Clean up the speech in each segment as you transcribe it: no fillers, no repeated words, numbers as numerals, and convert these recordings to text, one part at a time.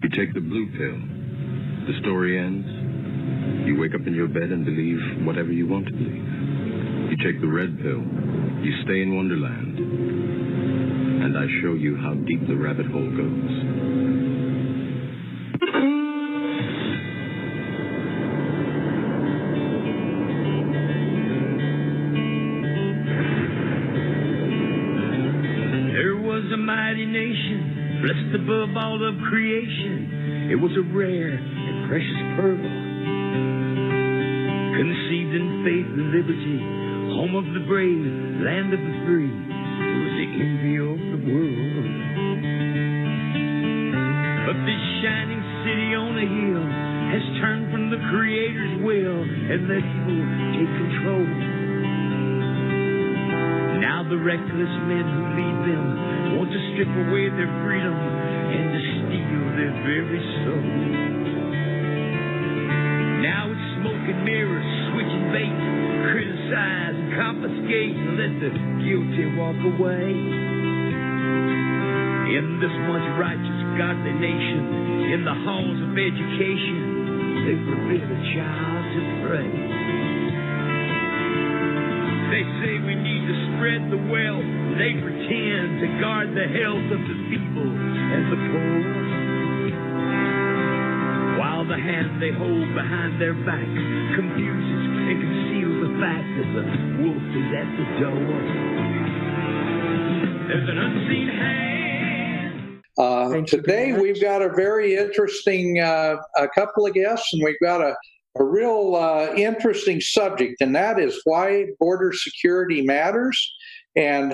You take the blue pill. The story ends. You wake up in your bed and believe whatever you want to believe. You take the red pill. You stay in Wonderland. And I show you how deep the rabbit hole goes. A mighty nation, blessed above all of creation. It was a rare and precious pearl, conceived in faith and liberty, home of the brave, land of the free. It was the envy of the world. But this shining city on a hill has turned from the Creator's will and let evil take control. Now the reckless men who lead them want to strip away their freedom and to steal their very soul. Now it's smoke and mirrors, switching bait, criticize and confiscate and let the guilty walk away. In this once righteous, godly nation, in the halls of education, they forbid a child to pray. They say we need to spread the wealth. They pretend to guard the health of the feeble and the poor, while the hand they hold behind their back confuses and conceals the fact that the wolf is at the door. There's an unseen hand. Today we've got a very interesting a couple of guests, and we've got a real interesting subject, and that is why border security matters and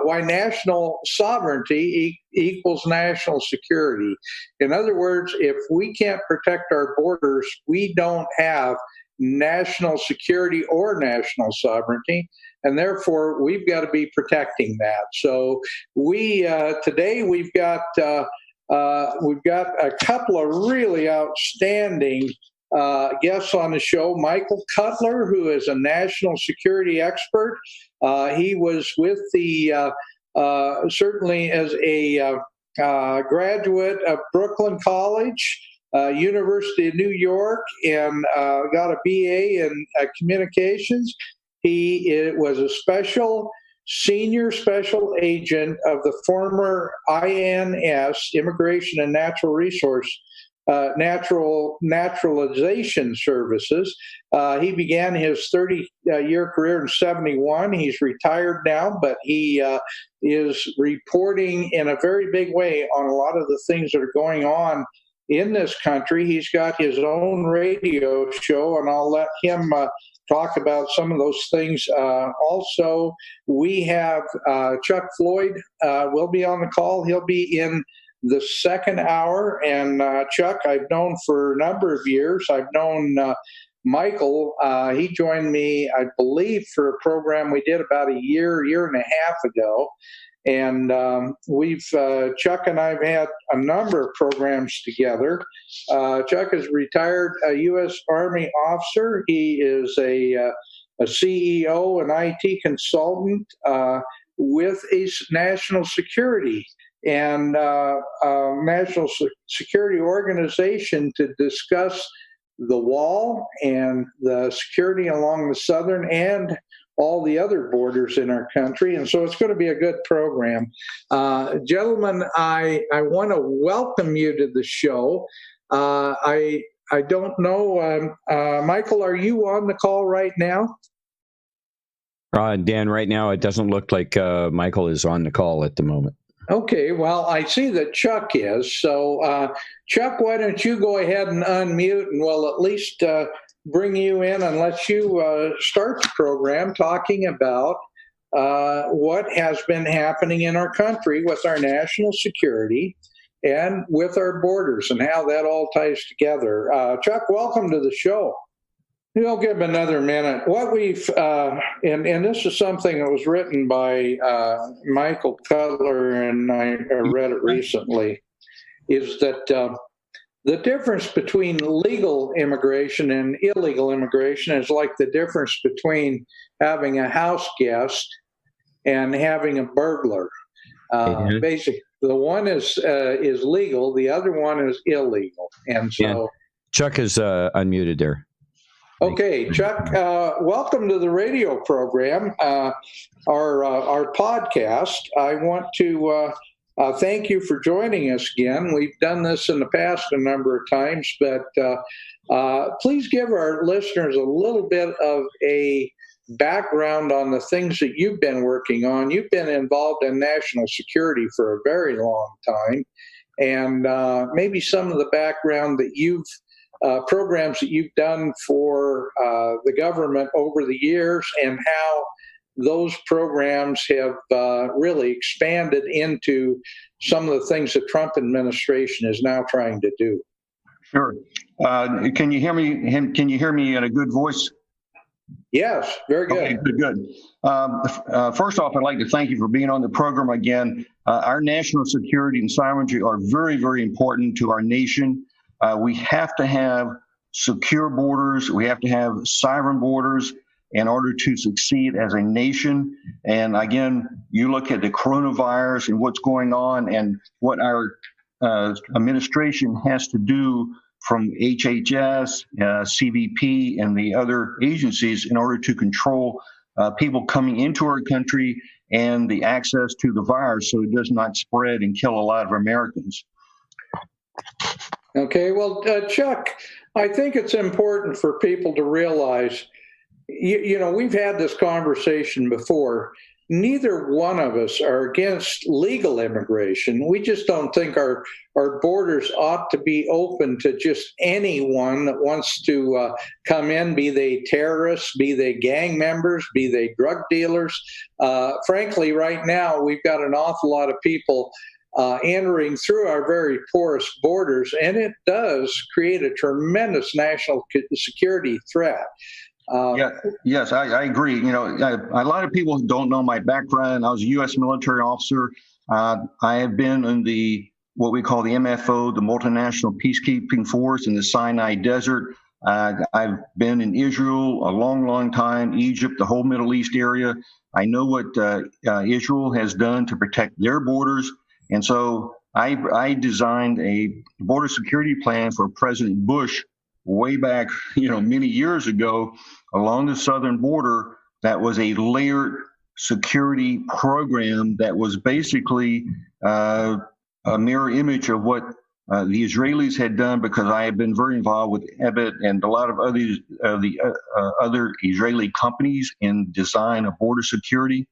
why national sovereignty equals national security. In other words, if we can't protect our borders, we don't have national security or national sovereignty, and therefore we've got to be protecting that. So today we've got a couple of really outstanding guests on the show. Michael Cutler, who is a national security expert. He was with the, certainly as a graduate of Brooklyn College, University of New York, and got a BA in communications. He was a senior special agent of the former INS, Immigration and Natural Resource Naturalization Services. He began his 30-year career in 1971. He's retired now, but he is reporting in a very big way on a lot of the things that are going on in this country. He's got his own radio show, and I'll let him talk about some of those things. Also, we have Chuck Floyd will be on the call. He'll be in the second hour. And Chuck, I've known for a number of years. I've known Michael. He joined me, I believe, for a program we did about a year and a half ago. And Chuck and I have had a number of programs together. Chuck is a retired U.S. Army officer. He is a CEO and IT consultant with a national security and national security organization to discuss the wall and the security along the southern and all the other borders in our country. And so it's going to be a good program. Gentlemen, I want to welcome you to the show. I don't know, Michael, are you on the call right now? Dan, right now it doesn't look like Michael is on the call at the moment. Okay, well, I see that Chuck is. So, Chuck, why don't you go ahead and unmute, and we'll at least bring you in and let you start the program talking about what has been happening in our country with our national security and with our borders and how that all ties together. Chuck, welcome to the show. We'll give another minute. What we've, and this is something that was written by Michael Cutler, and I read it recently, is that the difference between legal immigration and illegal immigration is like the difference between having a house guest and having a burglar. The one is legal, the other one is illegal, and so. Yeah. Chuck is unmuted there. Okay, Chuck, welcome to the radio program, our podcast. I want to thank you for joining us again. We've done this in the past a number of times, but please give our listeners a little bit of a background on the things that you've been working on. You've been involved in national security for a very long time, and maybe some of the background that you've programs that you've done for the government over the years, and how those programs have really expanded into some of the things the Trump administration is now trying to do. Sure. Can you hear me? Can you hear me in a good voice? Yes, very good. Okay, good. First off, I'd like to thank you for being on the program again. Our national security and sovereignty are very, very important to our nation. We have to have secure borders. We have to have sovereign borders in order to succeed as a nation. And again, you look at the coronavirus and what's going on and what our administration has to do from HHS, CBP, and the other agencies in order to control people coming into our country and the access to the virus so it does not spread and kill a lot of Americans. Okay, well, Chuck, I think it's important for people to realize, you know, we've had this conversation before. Neither one of us are against legal immigration. We just don't think our borders ought to be open to just anyone that wants to come in, be they terrorists, be they gang members, be they drug dealers. Frankly, right now, we've got an awful lot of people entering through our very porous borders, and it does create a tremendous national security threat. Yes, I agree. You know, a lot of people don't know my background. I was a U.S. military officer. I have been in what we call the MFO, the Multinational Peacekeeping Force in the Sinai Desert. I've been in Israel a long, long time, Egypt, the whole Middle East area. I know what Israel has done to protect their borders. And so I designed a border security plan for President Bush way back, many years ago along the southern border. That was a layered security program that was basically a mirror image of what the Israelis had done, because I have been very involved with EBIT and a lot of other Israeli companies in design of border security.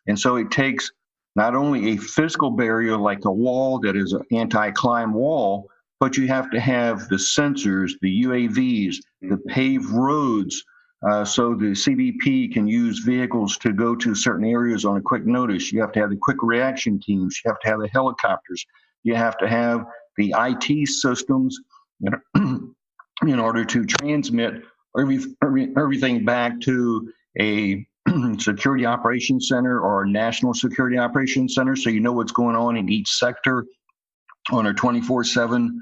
And so it takes not only a physical barrier like a wall that is an anti-climb wall, but you have to have the sensors, the UAVs, the paved roads, so the CBP can use vehicles to go to certain areas on a quick notice. You have to have the quick reaction teams. You have to have the helicopters. You have to have the IT systems in order to transmit everything back to a security operations center or a national security operations center, so you know what's going on in each sector on a 24/7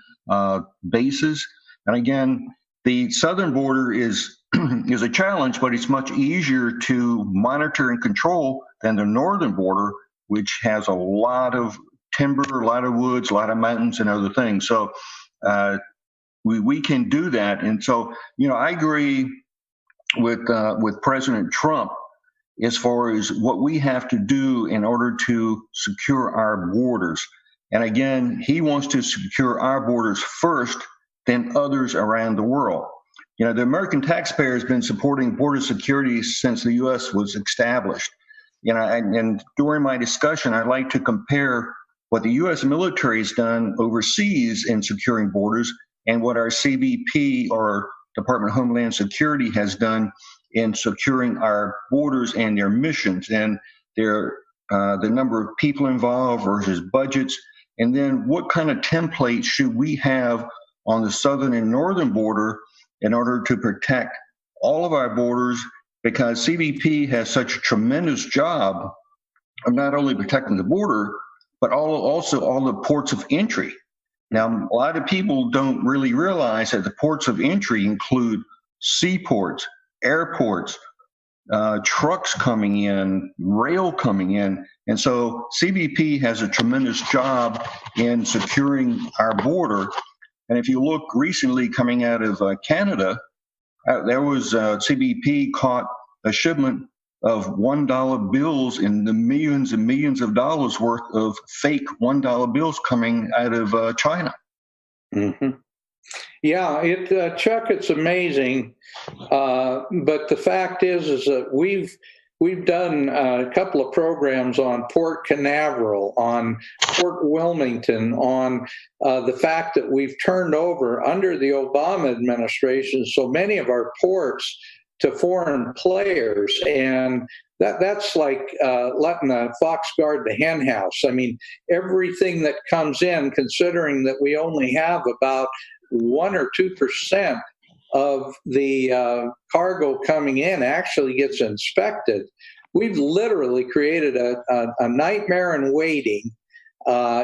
basis. And again, the southern border is a challenge, but it's much easier to monitor and control than the northern border, which has a lot of timber, a lot of woods, a lot of mountains, and other things. So we can do that. And so, I agree with President Trump as far as what we have to do in order to secure our borders. And again, he wants to secure our borders first, then others around the world. The American taxpayer has been supporting border security since the U.S. was established. And during my discussion, I'd like to compare what the U.S. military has done overseas in securing borders and what our CBP, or Department of Homeland Security, has done in securing our borders and their missions and their the number of people involved versus budgets. And then what kind of templates should we have on the southern and northern border in order to protect all of our borders, because CBP has such a tremendous job of not only protecting the border, but also all the ports of entry. Now, a lot of people don't really realize that the ports of entry include seaports, airports, trucks coming in, rail coming in. And so CBP has a tremendous job in securing our border. And if you look recently coming out of Canada, there was CBP caught a shipment of $1 bills in the millions and millions of dollars worth of fake $1 bills coming out of China. Mm-hmm. Yeah, Chuck, it's amazing. But the fact is that we've done a couple of programs on Port Canaveral, on Port Wilmington, on the fact that we've turned over under the Obama administration so many of our ports to foreign players, and that's like letting the fox guard the hen house. I mean, everything that comes in, considering that we only have about 1 or 2% of the cargo coming in actually gets inspected. We've literally created a nightmare in waiting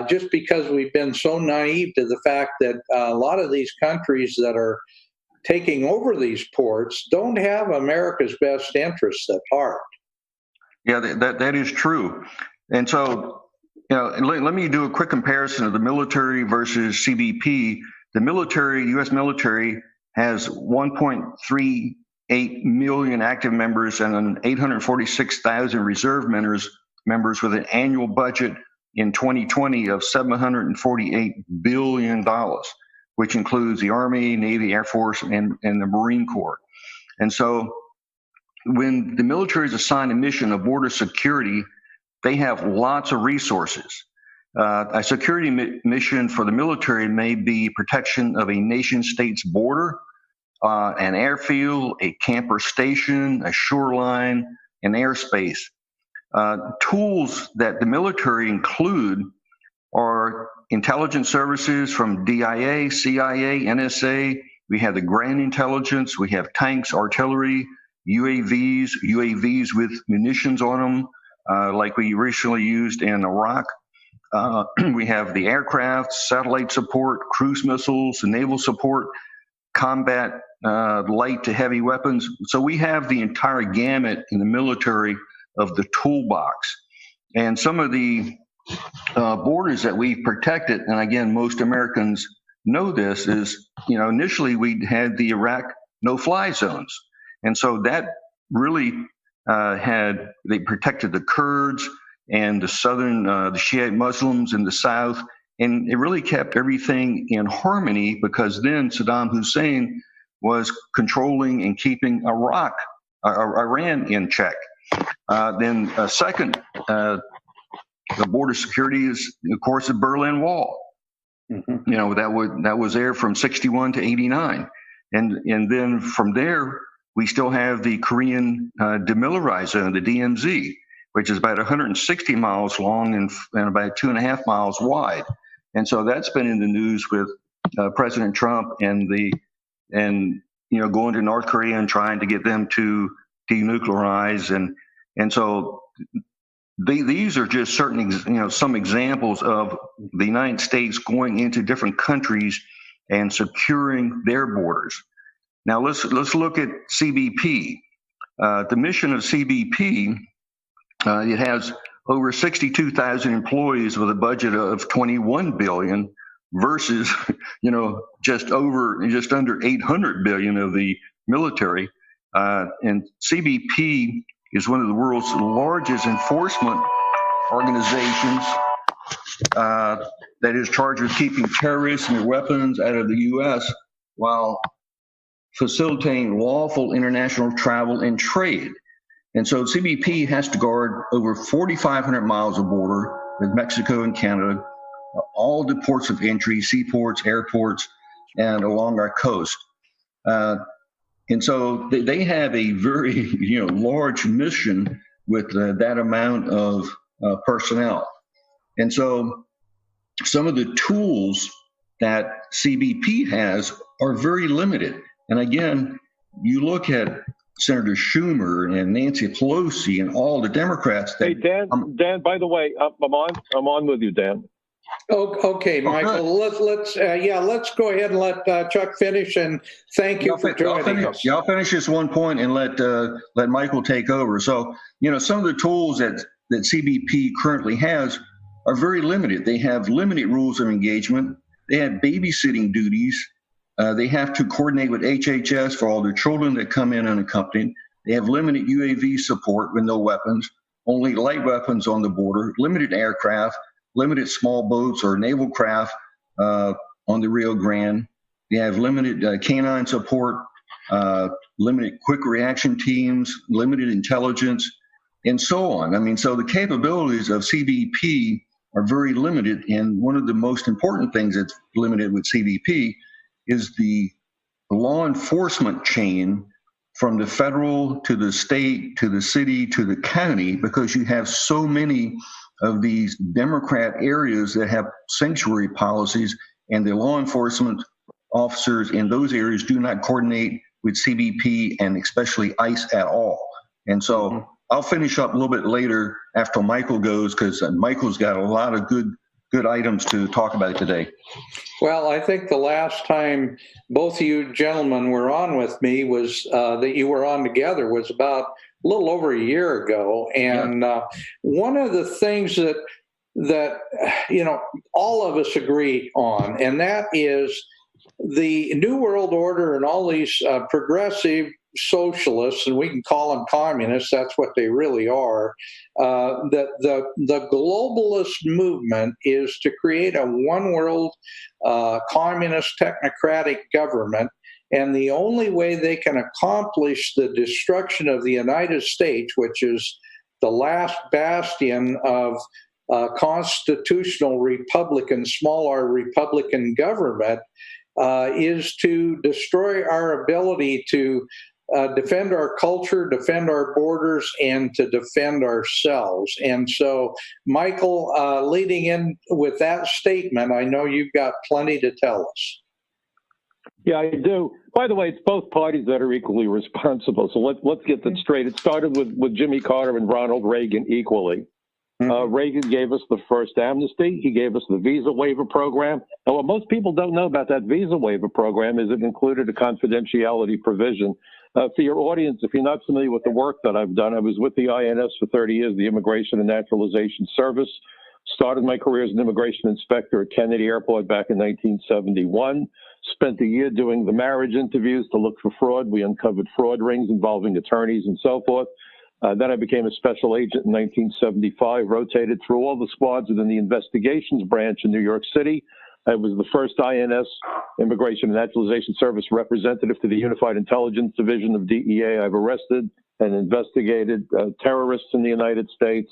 just because we've been so naive to the fact that a lot of these countries that are taking over these ports don't have America's best interests at heart. Yeah, that is true. And so, let me do a quick comparison of the military versus CBP. The military, U.S. military, has 1.38 million active members and 846,000 reserve members with an annual budget in 2020 of $748 billion, which includes the Army, Navy, Air Force, and the Marine Corps. And so when the military is assigned a mission of border security, they have lots of resources. A security mission for the military may be protection of a nation-state's border, an airfield, a camper station, a shoreline, an airspace. Tools that the military include are intelligence services from DIA, CIA, NSA. We have the ground intelligence. We have tanks, artillery, UAVs with munitions on them, like we recently used in Iraq. We have the aircraft, satellite support, cruise missiles, naval support, combat light to heavy weapons. So we have the entire gamut in the military of the toolbox. And some of the borders that we've protected, and again, most Americans know this, is, initially we had the Iraq no-fly zones. And so that really they protected the Kurds and the southern, the Shiite Muslims in the south. And it really kept everything in harmony, because then Saddam Hussein was controlling and keeping Iran in check. Then second, the border security is, of course, the Berlin Wall. Mm-hmm. That was there from 61 to 89. And then from there, we still have the Korean demilitarized zone, the DMZ, which is about 160 miles long and about 2.5 miles wide. And so that's been in the news with President Trump and going to North Korea and trying to get them to denuclearize. And so these are just certain, some examples of the United States going into different countries and securing their borders. Now let's look at CBP. The mission of CBP, it has over 62,000 employees with a budget of $21 billion versus, just under $800 billion of the military. And CBP is one of the world's largest enforcement organizations that is charged with keeping terrorists and their weapons out of the U.S. while facilitating lawful international travel and trade. And so CBP has to guard over 4,500 miles of border with Mexico and Canada, all the ports of entry, seaports, airports, and along our coast. And so they have a very large mission with that amount of personnel. And so some of the tools that CBP has are very limited. And again, you look at Senator Schumer and Nancy Pelosi and all the Democrats. Hey, Dan, by the way, I'm on with you, Dan. Okay, Michael. Let's go ahead and let Chuck finish. And thank you for joining us. Yeah, I'll finish this one point and let Michael take over. So, some of the tools that CBP currently has are very limited. They have limited rules of engagement. They have babysitting duties. They have to coordinate with HHS for all their children that come in unaccompanied. They have limited UAV support with no weapons, only light weapons on the border, limited aircraft, limited small boats or naval craft on the Rio Grande. They have limited canine support, limited quick reaction teams, limited intelligence, and so on. I mean, so the capabilities of CBP are very limited. And one of the most important things that's limited with CBP is the law enforcement chain from the federal to the state to the city to the county, because you have so many of these Democrat areas that have sanctuary policies, and the law enforcement officers in those areas do not coordinate with CBP and especially ICE at all. And so I'll finish up a little bit later after Michael goes, because Michael's got a lot of good items to talk about today. Well, I think the last time both of you gentlemen were on with me was that you were on together was about a little over a year ago. And one of the things that all of us agree on, and that is the New World Order and all these progressive socialists, and we can call them communists, that's what they really are, that the globalist movement is to create a one world communist technocratic government. And the only way they can accomplish the destruction of the United States, which is the last bastion of constitutional Republican, small r Republican government, is to destroy our ability to defend our culture, defend our borders, and to defend ourselves. And so, Michael, leading in with that statement, I know you've got plenty to tell us. Yeah, I do. By the way, it's both parties that are equally responsible. So let's get that straight. It started with Jimmy Carter and Ronald Reagan equally. Reagan gave us the first amnesty. He gave us the visa waiver program. And what most people don't know about that visa waiver program is it included a confidentiality provision. For your audience, if you're not familiar with the work that I've done, I was with the INS for 30 years, the Immigration and Naturalization Service. Started my career as an immigration inspector at Kennedy Airport back in 1971. Spent a year doing the marriage interviews to look for fraud. We uncovered fraud rings involving attorneys and so forth. Then I became a special agent in 1975, rotated through all the squads within the investigations branch in New York City. I was the first INS, Immigration and Naturalization Service representative to the Unified Intelligence Division of DEA. I've arrested and investigated terrorists in the United States.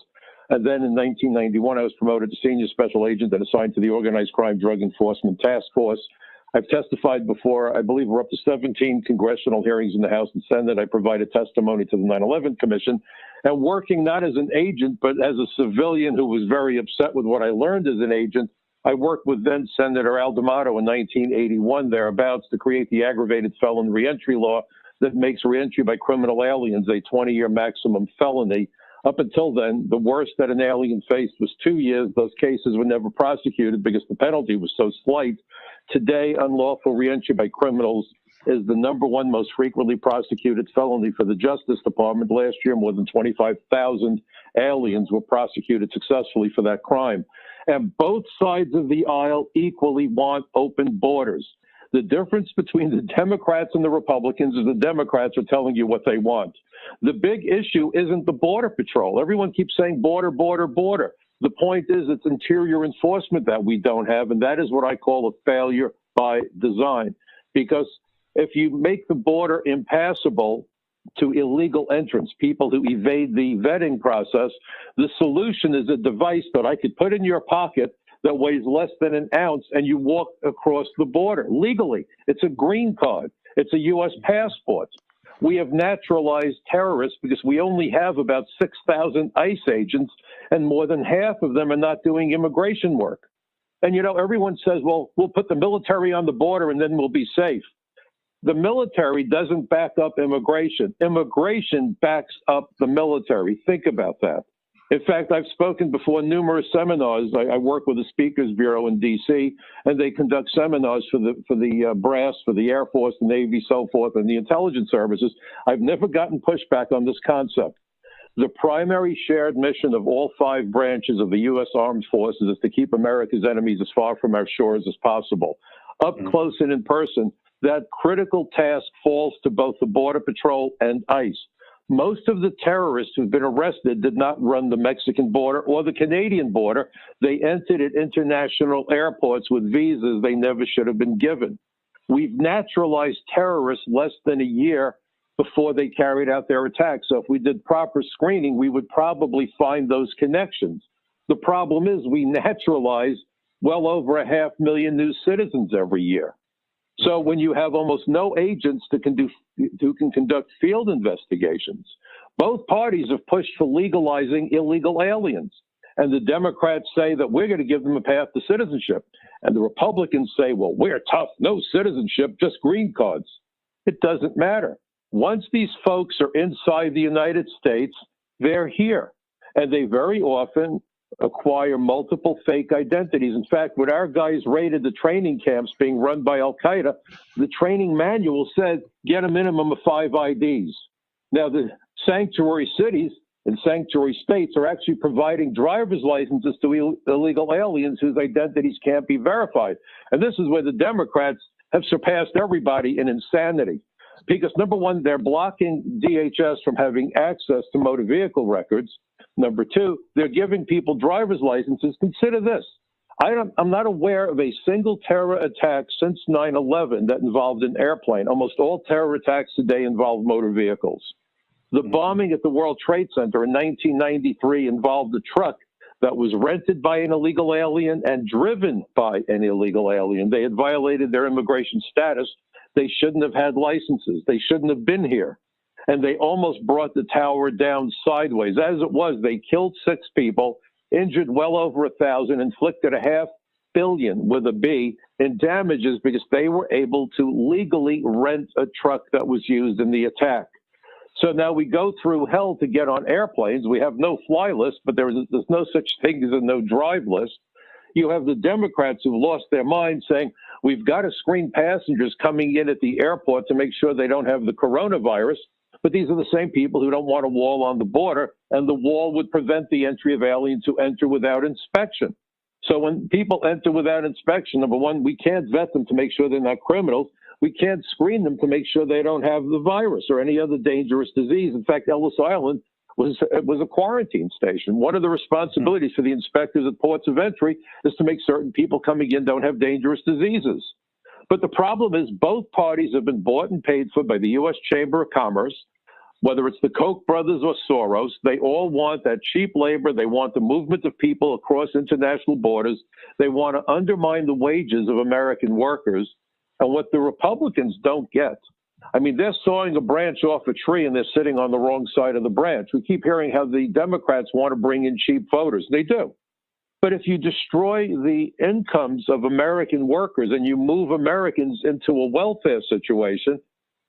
And then in 1991, I was promoted to senior special agent and assigned to the Organized Crime Drug Enforcement Task Force. I've testified before, I believe we're up to 17 congressional hearings in the House and Senate. I provided testimony to the 9/11 Commission. And working not as an agent, but as a civilian who was very upset with what I learned as an agent, I worked with then Senator Al D'Amato in 1981 thereabouts to create the aggravated felon reentry law that makes reentry by criminal aliens a 20-year maximum felony. Up until then, the worst that an alien faced was 2 years. Those cases were never prosecuted because the penalty was so slight. Today, unlawful reentry by criminals is the #1 most frequently prosecuted felony for the Justice Department. Last year, more than 25,000 aliens were prosecuted successfully for that crime. And both sides of the aisle equally want open borders. The difference between the Democrats and the Republicans is the Democrats are telling you what they want. The big issue isn't the Border Patrol. Everyone keeps saying border, border, border. The point is it's interior enforcement that we don't have, and that is what I call a failure by design. Because if you make the border impassable to illegal entrants, people who evade the vetting process, the solution is a device that I could put in your pocket that weighs less than an ounce, and you walk across the border legally. It's a green card. It's a U.S. passport. We have naturalized terrorists because we only have about 6,000 ICE agents, and more than half of them are not doing immigration work. And, you know, everyone says, well, we'll put the military on the border and then we'll be safe. The military doesn't back up immigration. Immigration backs up the military. Think about that. In fact, I've spoken before numerous seminars. I work with the Speakers Bureau in D.C., and they conduct seminars for the brass, for the Air Force, the Navy, so forth, and the intelligence services. I've never gotten pushback on this concept. The primary shared mission of all 5 branches of the U.S. Armed Forces is to keep America's enemies as far from our shores as possible. Up close and in person, that critical task falls to both the Border Patrol and ICE. Most of the terrorists who've been arrested did not run the Mexican border or the Canadian border. They entered at international airports with visas they never should have been given. We've naturalized terrorists less than a year before they carried out their attacks. So if we did proper screening, we would probably find those connections. The problem is we naturalize well over 500,000 new citizens every year. So when you have almost no agents who can conduct field investigations, both parties have pushed for legalizing illegal aliens. And the Democrats say that we're going to give them a path to citizenship. And the Republicans say, well, we're tough, no citizenship, just green cards. It doesn't matter. Once these folks are inside the United States, they're here. And they very often acquire multiple fake identities. In fact, when our guys raided the training camps being run by Al-Qaeda, the training manual said, get a minimum of 5 IDs. Now, the sanctuary cities and sanctuary states are actually providing driver's licenses to illegal aliens whose identities can't be verified. And this is where the Democrats have surpassed everybody in insanity. Because, number one, they're blocking DHS from having access to motor vehicle records. Number two, they're giving people driver's licenses. Consider this. I'm not aware of a single terror attack since 9/11 that involved an airplane. Almost all terror attacks today involve motor vehicles. The bombing at the World Trade Center in 1993 involved a truck that was rented by an illegal alien and driven by an illegal alien. They had violated their immigration status. They shouldn't have had licenses. They shouldn't have been here. And they almost brought the tower down sideways. As it was, they killed 6 people, injured well over 1,000, inflicted $500 million with a B in damages because they were able to legally rent a truck that was used in the attack. So now we go through hell to get on airplanes. We have no fly list, but there's no such thing as a no drive list. You have the Democrats who've lost their mind saying, we've got to screen passengers coming in at the airport to make sure they don't have the coronavirus. But these are the same people who don't want a wall on the border, and the wall would prevent the entry of aliens who enter without inspection. So when people enter without inspection, number one, we can't vet them to make sure they're not criminals. We can't screen them to make sure they don't have the virus or any other dangerous disease. In fact, Ellis Island was a quarantine station. One of the responsibilities for the inspectors at ports of entry is to make certain people coming in don't have dangerous diseases. But the problem is both parties have been bought and paid for by the U.S. Chamber of Commerce, whether it's the Koch brothers or Soros. They all want that cheap labor. They want the movement of people across international borders. They want to undermine the wages of American workers. And what the Republicans don't get, I mean, they're sawing a branch off a tree and they're sitting on the wrong side of the branch. We keep hearing how the Democrats want to bring in cheap voters. They do. But if you destroy the incomes of American workers and you move Americans into a welfare situation,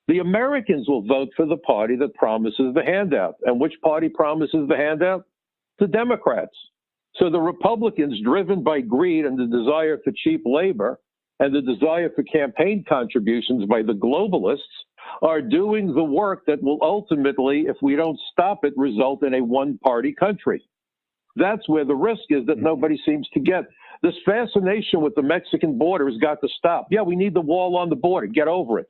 the Americans will vote for the party that promises the handout. And which party promises the handout? The Democrats. So the Republicans, driven by greed and the desire for cheap labor and the desire for campaign contributions by the globalists, are doing the work that will ultimately, if we don't stop it, result in a one-party country. That's where the risk is that nobody seems to get. This fascination with the Mexican border has got to stop. Yeah, we need the wall on the border. Get over it.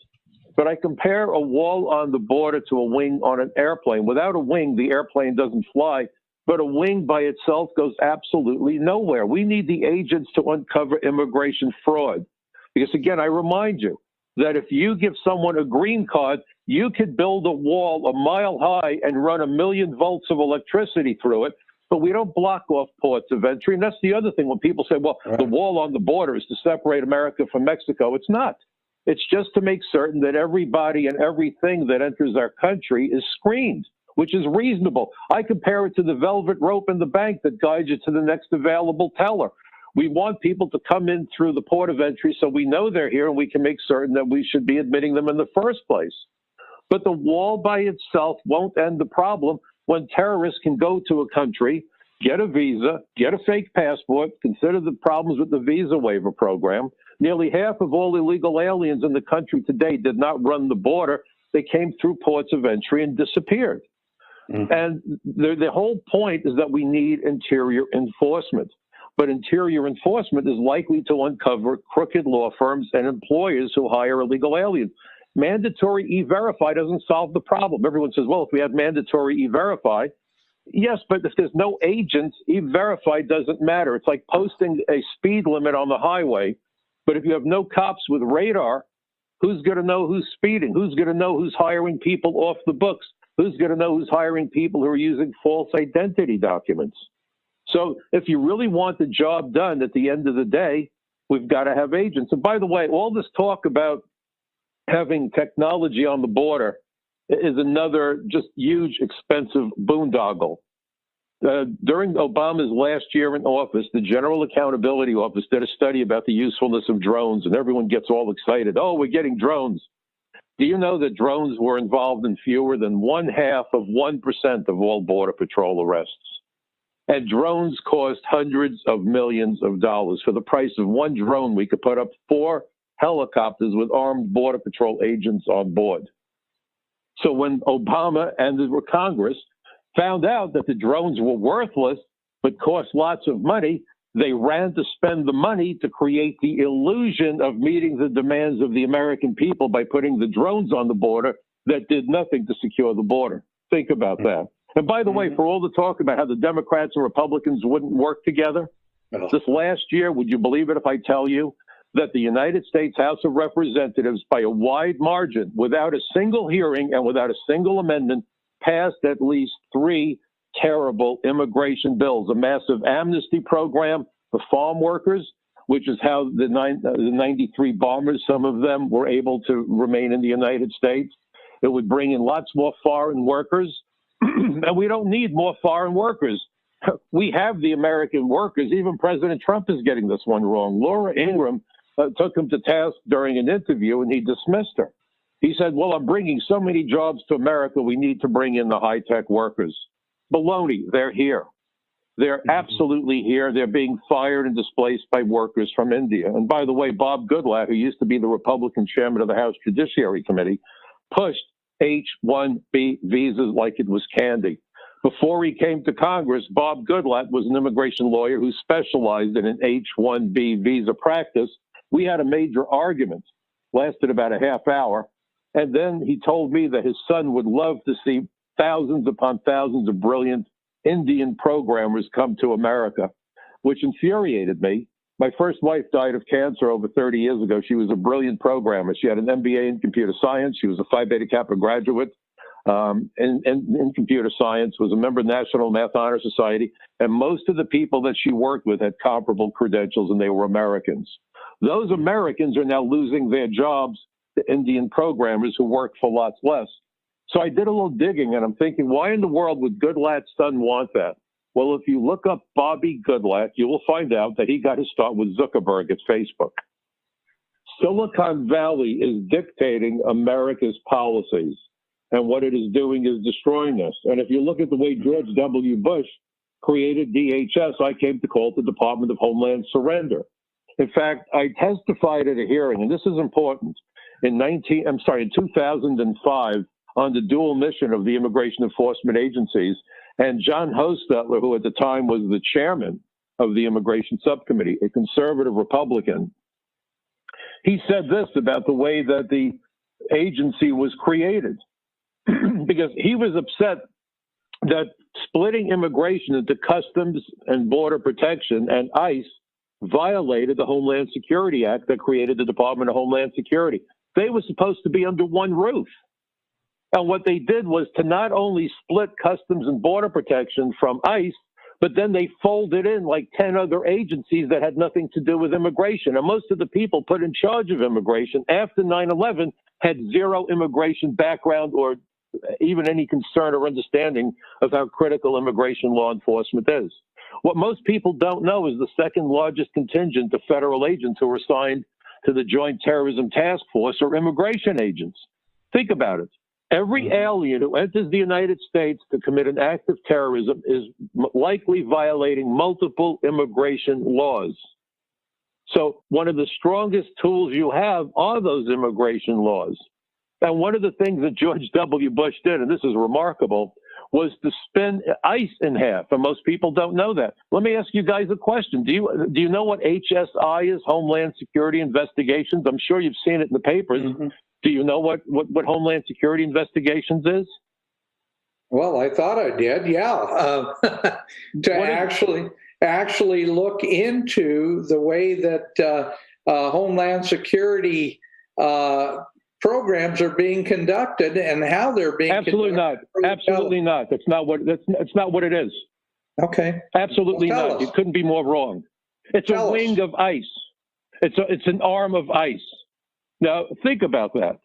But I compare a wall on the border to a wing on an airplane. Without a wing, the airplane doesn't fly. But a wing by itself goes absolutely nowhere. We need the agents to uncover immigration fraud. Because, again, I remind you that if you give someone a green card, you could build a wall a mile high and run 1,000,000 volts of electricity through it. But we don't block off ports of entry. And that's the other thing when people say, well, the wall on the border is to separate America from Mexico. It's not. It's just to make certain that everybody and everything that enters our country is screened, which is reasonable. I compare it to the velvet rope in the bank that guides you to the next available teller. We want people to come in through the port of entry so we know they're here and we can make certain that we should be admitting them in the first place. But the wall by itself won't end the problem when terrorists can go to a country, get a visa, get a fake passport, consider the problems with the visa waiver program. Nearly half of all illegal aliens in the country today did not run the border. They came through ports of entry and disappeared. Mm-hmm. And the whole point is that we need interior enforcement. But interior enforcement is likely to uncover crooked law firms and employers who hire illegal aliens. Mandatory E-Verify doesn't solve the problem. Everyone says, well, if we have mandatory E-Verify, yes, but if there's no agents, E-Verify doesn't matter. It's like posting a speed limit on the highway, but if you have no cops with radar, who's going to know who's speeding? Who's going to know who's hiring people off the books? Who's going to know who's hiring people who are using false identity documents? So if you really want the job done at the end of the day, we've got to have agents. And by the way, all this talk about having technology on the border is another just huge, expensive boondoggle. During Obama's last year in office, the General Accountability Office did a study about the usefulness of drones, and everyone gets all excited. Oh, we're getting drones. Do you know that drones were involved in fewer than 0.5% of all Border Patrol arrests? And drones cost hundreds of millions of dollars. For the price of one drone, we could put up 4 helicopters with armed Border Patrol agents on board. So when Obama and the Congress found out that the drones were worthless but cost lots of money, they ran to spend the money to create the illusion of meeting the demands of the American people by putting the drones on the border that did nothing to secure the border. Think about that. And by the way, for all the talk about how the Democrats and Republicans wouldn't work together, this last year, would you believe it if I tell you that the United States House of Representatives, by a wide margin, without a single hearing and without a single amendment, passed at least 3 terrible immigration bills, a massive amnesty program for farm workers, which is how the 93 bombers, some of them, were able to remain in the United States. It would bring in lots more foreign workers. And we don't need more foreign workers. We have the American workers. Even President Trump is getting this one wrong. Laura Ingraham took him to task during an interview, and he dismissed her. He said, well, I'm bringing so many jobs to America, we need to bring in the high-tech workers. Baloney, they're here. They're absolutely here. They're being fired and displaced by workers from India. And by the way, Bob Goodlatte, who used to be the Republican chairman of the House Judiciary Committee, pushed H-1B visas like it was candy. Before he came to Congress, Bob Goodlatte was an immigration lawyer who specialized in an H-1B visa practice. We had a major argument, lasted about a half hour, and then he told me that his son would love to see thousands upon thousands of brilliant Indian programmers come to America, which infuriated me. My first wife died of cancer over 30 years ago. She was a brilliant programmer. She had an MBA in computer science. She was a Phi Beta Kappa graduate in computer science, was a member of the National Math Honor Society. And most of the people that she worked with had comparable credentials, and they were Americans. Those Americans are now losing their jobs to Indian programmers who work for lots less. So I did a little digging, and I'm thinking, why in the world would Goodlatte's son want that? Well, if you look up Bobby Goodlatte, you will find out that he got his start with Zuckerberg at Facebook. Silicon Valley is dictating America's policies, and what it is doing is destroying us. And if you look at the way George W. Bush created DHS, I came to call it the Department of Homeland Surrender. In fact, I testified at a hearing, and this is important, in 2005 on the dual mission of the immigration enforcement agencies. And John Hostetler, who at the time was the chairman of the immigration subcommittee, a conservative Republican, he said this about the way that the agency was created, because he was upset that splitting immigration into Customs and Border Protection and ICE violated the Homeland Security Act that created the Department of Homeland Security. They were supposed to be under one roof. And what they did was to not only split Customs and Border Protection from ICE, but then they folded in like 10 other agencies that had nothing to do with immigration. And most of the people put in charge of immigration after 9/11 had zero immigration background or even any concern or understanding of how critical immigration law enforcement is. What most people don't know is the second largest contingent of federal agents who are assigned to the Joint Terrorism Task Force are immigration agents. Think about it. Every alien who enters the United States to commit an act of terrorism is likely violating multiple immigration laws. So one of the strongest tools you have are those immigration laws. And one of the things that George W. Bush did, and this is remarkable, was to spin ICE in half. And most people don't know that. Let me ask you guys a question. Do you know what HSI is, Homeland Security Investigations? I'm sure you've seen it in the papers. Mm-hmm. Do you know what Homeland Security Investigations is? Well, I thought I did, yeah. Actually look into the way that Homeland Security programs are being conducted and how they're being conducted. Absolutely not. That's not what it is. Okay. Absolutely not. You couldn't be more wrong. It's a wing of ICE. It's an arm of ICE. Now, think about that.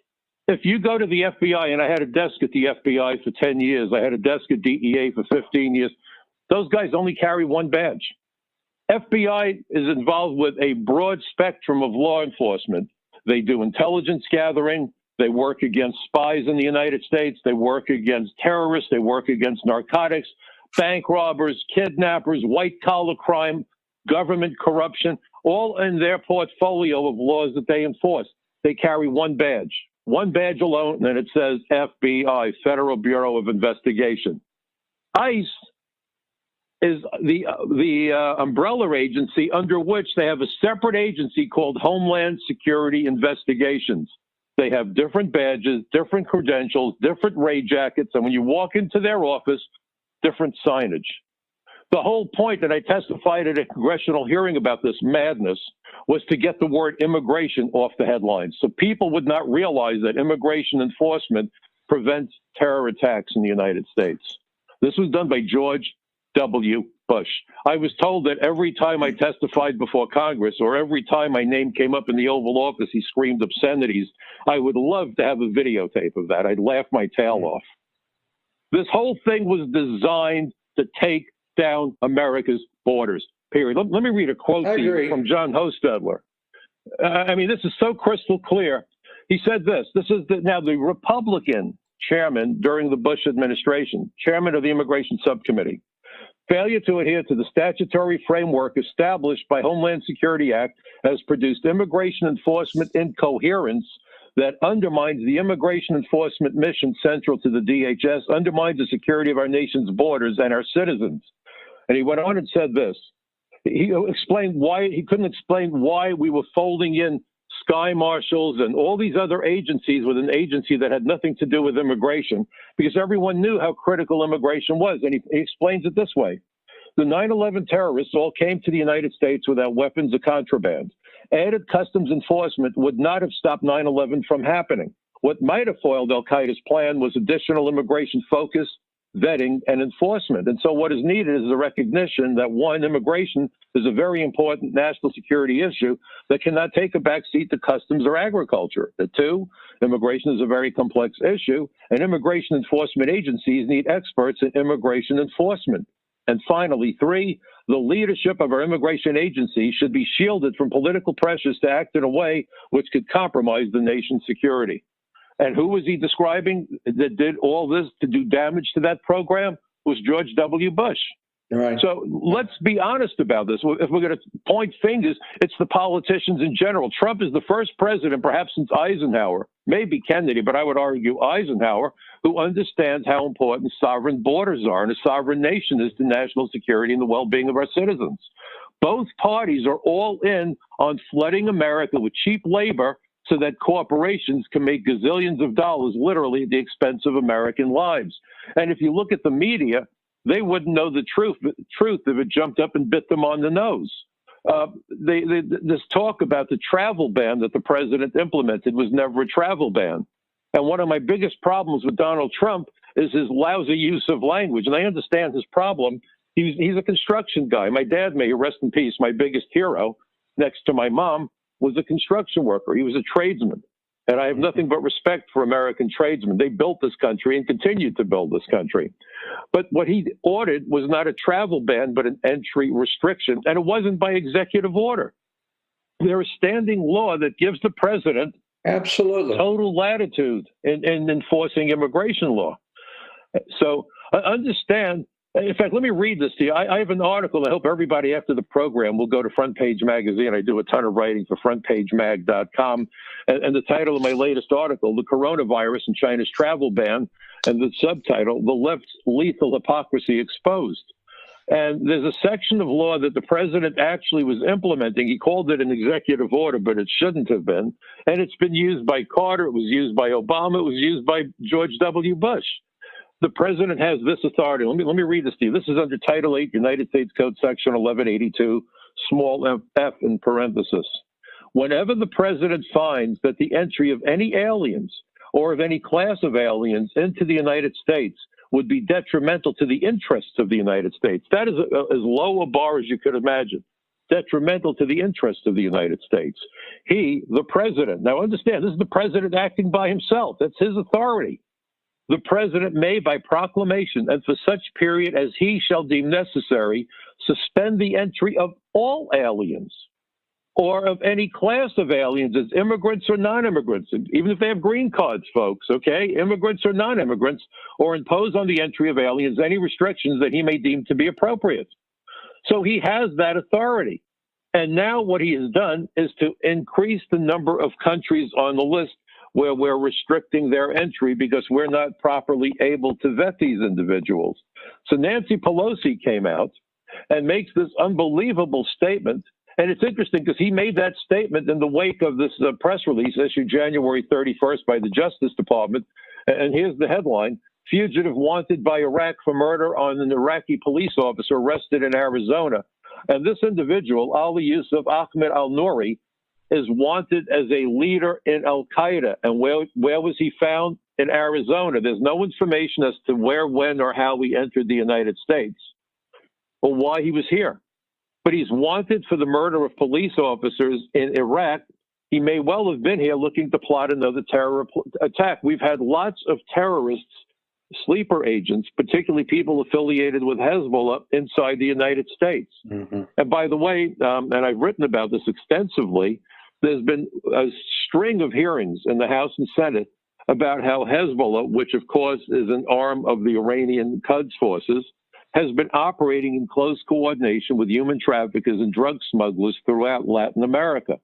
If you go to the FBI, and I had a desk at the FBI for 10 years, I had a desk at DEA for 15 years, those guys only carry one badge. FBI is involved with a broad spectrum of law enforcement. They do intelligence gathering. They work against spies in the United States. They work against terrorists. They work against narcotics, bank robbers, kidnappers, white-collar crime, government corruption, all in their portfolio of laws that they enforce. They carry one badge alone, and it says FBI, Federal Bureau of Investigation. ICE is the umbrella agency under which they have a separate agency called Homeland Security Investigations. They have different badges, different credentials, different raid jackets, and when you walk into their office, different signage. The whole point that I testified at a congressional hearing about this madness was to get the word immigration off the headlines, so people would not realize that immigration enforcement prevents terror attacks in the United States. This was done by George W. Bush. I was told that every time I testified before Congress or every time my name came up in the Oval Office, he screamed obscenities. I would love to have a videotape of that. I'd laugh my tail off. This whole thing was designed to take down America's borders, period. Let me read a quote to you from John Hostetler. I mean, this is so crystal clear. He said this. This is now the Republican chairman during the Bush administration, chairman of the Immigration Subcommittee. Failure to adhere to the statutory framework established by Homeland Security Act has produced immigration enforcement incoherence that undermines the immigration enforcement mission central to the DHS, undermines the security of our nation's borders and our citizens. And he went on and said this. He explained why he couldn't explain why we were folding in sky marshals and all these other agencies with an agency that had nothing to do with immigration, because everyone knew how critical immigration was. And he explains it this way. The 9/11 terrorists all came to the United States without weapons or contraband. Added customs enforcement would not have stopped 9/11 from happening. What might have foiled al-Qaeda's plan was additional immigration focus, vetting, and enforcement. And so what is needed is a recognition that, one, immigration is a very important national security issue that cannot take a backseat to customs or agriculture. That, two, immigration is a very complex issue, and immigration enforcement agencies need experts in immigration enforcement. And finally, three, the leadership of our immigration agency should be shielded from political pressures to act in a way which could compromise the nation's security. And who was he describing that did all this to do damage to that program? Was George W. Bush. Right. So let's be honest about this. If we're going to point fingers, it's the politicians in general. Trump is the first president, perhaps since Eisenhower, maybe Kennedy, but I would argue Eisenhower, who understands how important sovereign borders are and a sovereign nation is to national security and the well-being of our citizens. Both parties are all in on flooding America with cheap labor so that corporations can make gazillions of dollars, literally at the expense of American lives. And if you look at the media, they wouldn't know the truth if it jumped up and bit them on the nose. This talk about the travel ban that the president implemented was never a travel ban. And one of my biggest problems with Donald Trump is his lousy use of language. And I understand his problem. He's a construction guy. My dad, may he rest in peace, my biggest hero, next to my mom, was a construction worker. He was a tradesman. And I have nothing but respect for American tradesmen. They built this country and continued to build this country. But what he ordered was not a travel ban, but an entry restriction. And it wasn't by executive order. There is standing law that gives the president Absolutely. Total latitude in enforcing immigration law. So understand. In fact, let me read this to you. I have an article. I hope everybody after the program will go to Front Page Magazine. I do a ton of writing for frontpagemag.com. And the title of my latest article, The Coronavirus and China's Travel Ban, and the subtitle, The Left's Lethal Hypocrisy Exposed. And there's a section of law that the president actually was implementing. He called it an executive order, but it shouldn't have been. And it's been used by Carter. It was used by Obama. It was used by George W. Bush. The president has this authority. Let me read this to you. This is under Title 8, United States Code Section 1182, small f in parenthesis. Whenever the president finds that the entry of any aliens or of any class of aliens into the United States would be detrimental to the interests of the United States. That is as low a bar as you could imagine. Detrimental to the interests of the United States. He, the president, now understand, this is the president acting by himself. That's his authority. The president may, by proclamation, and for such period as he shall deem necessary, suspend the entry of all aliens or of any class of aliens as immigrants or non-immigrants, even if they have green cards, folks, okay, immigrants or non-immigrants, or impose on the entry of aliens any restrictions that he may deem to be appropriate. So he has that authority. And now what he has done is to increase the number of countries on the list where we're restricting their entry because we're not properly able to vet these individuals. So Nancy Pelosi came out and makes this unbelievable statement. And it's interesting because he made that statement in the wake of this press release issued January 31st by the Justice Department. And here's the headline: fugitive wanted by Iraq for murder on an Iraqi police officer arrested in Arizona. And this individual, Ali Yusuf Ahmed al-Nouri, is wanted as a leader in al-Qaeda. And where was he found? In Arizona. There's no information as to where, when, or how he entered the United States or why he was here. But he's wanted for the murder of police officers in Iraq. He may well have been here looking to plot another terror attack. We've had lots of terrorists, sleeper agents, particularly people affiliated with Hezbollah inside the United States. Mm-hmm. And by the way, and I've written about this extensively, there's been a string of hearings in the House and Senate about how Hezbollah, which of course is an arm of the Iranian Quds forces, has been operating in close coordination with human traffickers and drug smugglers throughout Latin America.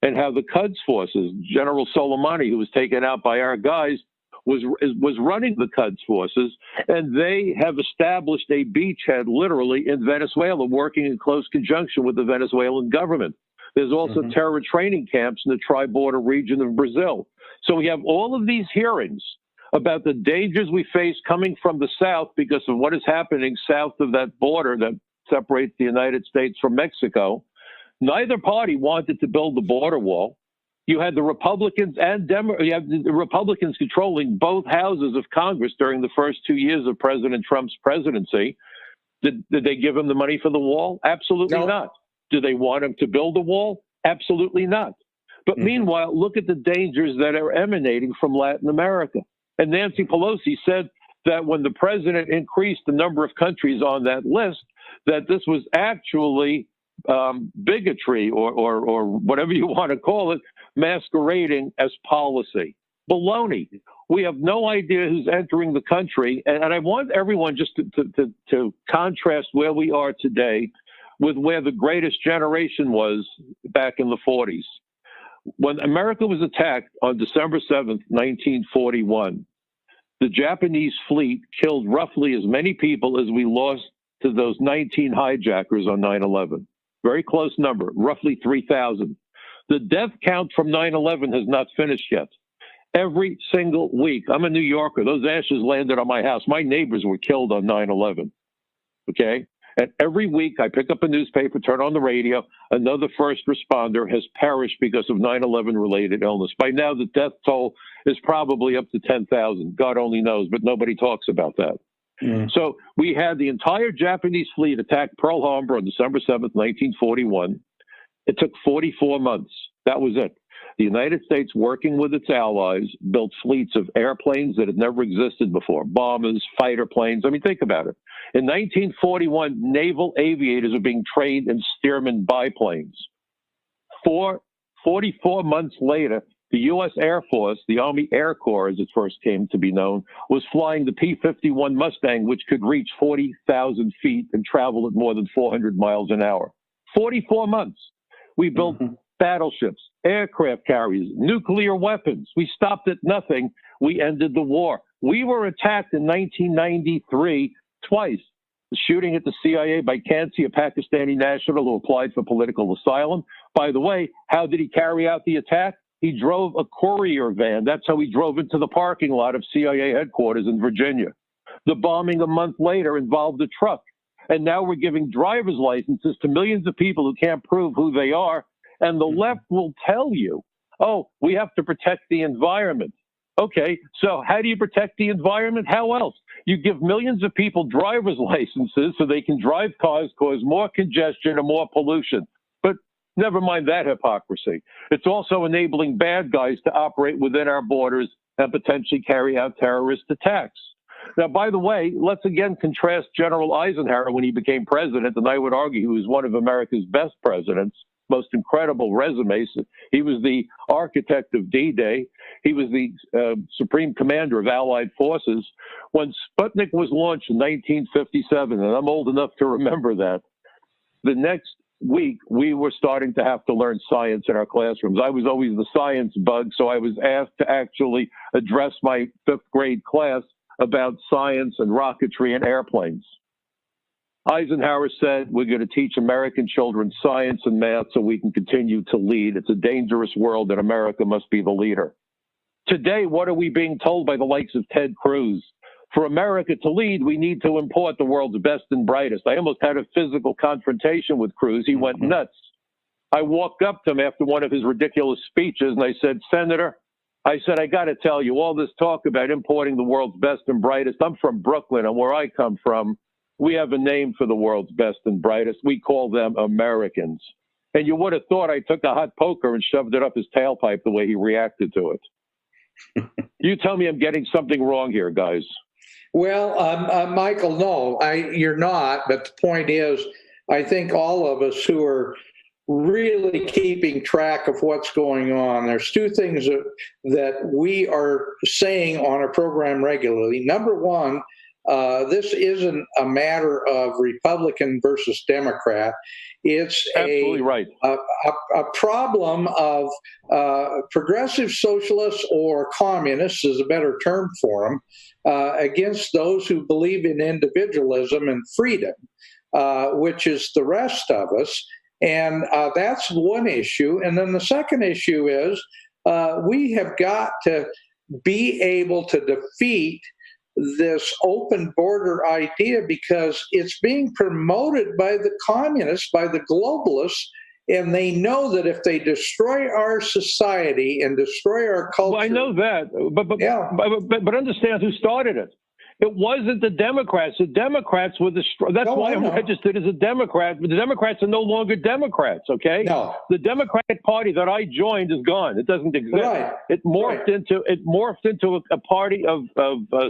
And how the Quds forces, General Soleimani, who was taken out by our guys, was running the Quds forces, and they have established a beachhead literally in Venezuela, working in close conjunction with the Venezuelan government. There's also terror training camps in the tri-border region of Brazil. So we have all of these hearings about the dangers we face coming from the south because of what is happening south of that border that separates the United States from Mexico. Neither party wanted to build the border wall. You had the Republicans and you have the Republicans controlling both houses of Congress during the first 2 years of President Trump's presidency. Did they give him the money for the wall? Absolutely not. Do they want him to build a wall? Absolutely not. But meanwhile, look at the dangers that are emanating from Latin America. And Nancy Pelosi said that when the president increased the number of countries on that list, that this was actually bigotry or whatever you want to call it, masquerading as policy. Baloney. We have no idea who's entering the country. And I want everyone just to contrast where we are today with where the greatest generation was back in the 40s. When America was attacked on December 7th, 1941, the Japanese fleet killed roughly as many people as we lost to those 19 hijackers on 9/11. Very close number, roughly 3,000. The death count from 9/11 has not finished yet. Every single week, I'm a New Yorker, those ashes landed on my house. My neighbors were killed on 9/11, okay? And every week I pick up a newspaper, turn on the radio, another first responder has perished because of 9/11 related illness. By now, the death toll is probably up to 10,000. God only knows, but nobody talks about that. So we had the entire Japanese fleet attack Pearl Harbor on December 7th, 1941. It took 44 months. That was it. The United States, working with its allies, built fleets of airplanes that had never existed before, bombers, fighter planes. I mean, think about it. In 1941, naval aviators were being trained in Stearman biplanes. 44 months later, the U.S. Air Force, the Army Air Corps, as it first came to be known, was flying the P-51 Mustang, which could reach 40,000 feet and travel at more than 400 miles an hour. 44 months. We built battleships, aircraft carriers, nuclear weapons. We stopped at nothing. We ended the war. We were attacked in 1993 twice. The shooting at the CIA by Kansi, a Pakistani national who applied for political asylum. By the way, how did he carry out the attack? He drove a courier van. That's how he drove into the parking lot of CIA headquarters in Virginia. The bombing a month later involved a truck. And now we're giving driver's licenses to millions of people who can't prove who they are. And the left will tell you, oh, we have to protect the environment. Okay, so how do you protect the environment? How else? You give millions of people driver's licenses so they can drive cars, cause more congestion and more pollution. But never mind that hypocrisy. It's also enabling bad guys to operate within our borders and potentially carry out terrorist attacks. Now, by the way, let's again contrast General Eisenhower when he became president, and I would argue he was one of America's best presidents, most incredible resumes. He was the architect of D-Day. He was the supreme commander of Allied forces. When Sputnik was launched in 1957, and I'm old enough to remember that, the next week we were starting to have to learn science in our classrooms. I was always the science bug, so I was asked to actually address my fifth grade class about science and rocketry and airplanes. Eisenhower said, we're going to teach American children science and math so we can continue to lead. It's a dangerous world and America must be the leader. Today, what are we being told by the likes of Ted Cruz? For America to lead, we need to import the world's best and brightest. I almost had a physical confrontation with Cruz. He went nuts. I walked up to him after one of his ridiculous speeches and I said, Senator, I got to tell you, all this talk about importing the world's best and brightest, I'm from Brooklyn, and where I come from, we have a name for the world's best and brightest. We call them Americans. And you would have thought I took a hot poker and shoved it up his tailpipe the way he reacted to it. You tell me I'm getting something wrong here, guys. Well, Michael, no, you're not. But the point is, I think all of us who are really keeping track of what's going on, there's two things that we are saying on our program regularly. Number one, this isn't a matter of Republican versus Democrat. It's absolutely right. A problem of progressive socialists or communists is a better term for them, against those who believe in individualism and freedom, which is the rest of us. And that's one issue. And then the second issue is we have got to be able to defeat this open border idea because it's being promoted by the communists, by the globalists, and they know that if they destroy our society and destroy our culture... Well, I know that, but understand who started it. It wasn't the Democrats. The Democrats were that's why I'm registered as a Democrat. But the Democrats are no longer Democrats, okay? No. The Democratic Party that I joined is gone. It doesn't exist. Right. It morphed into a party of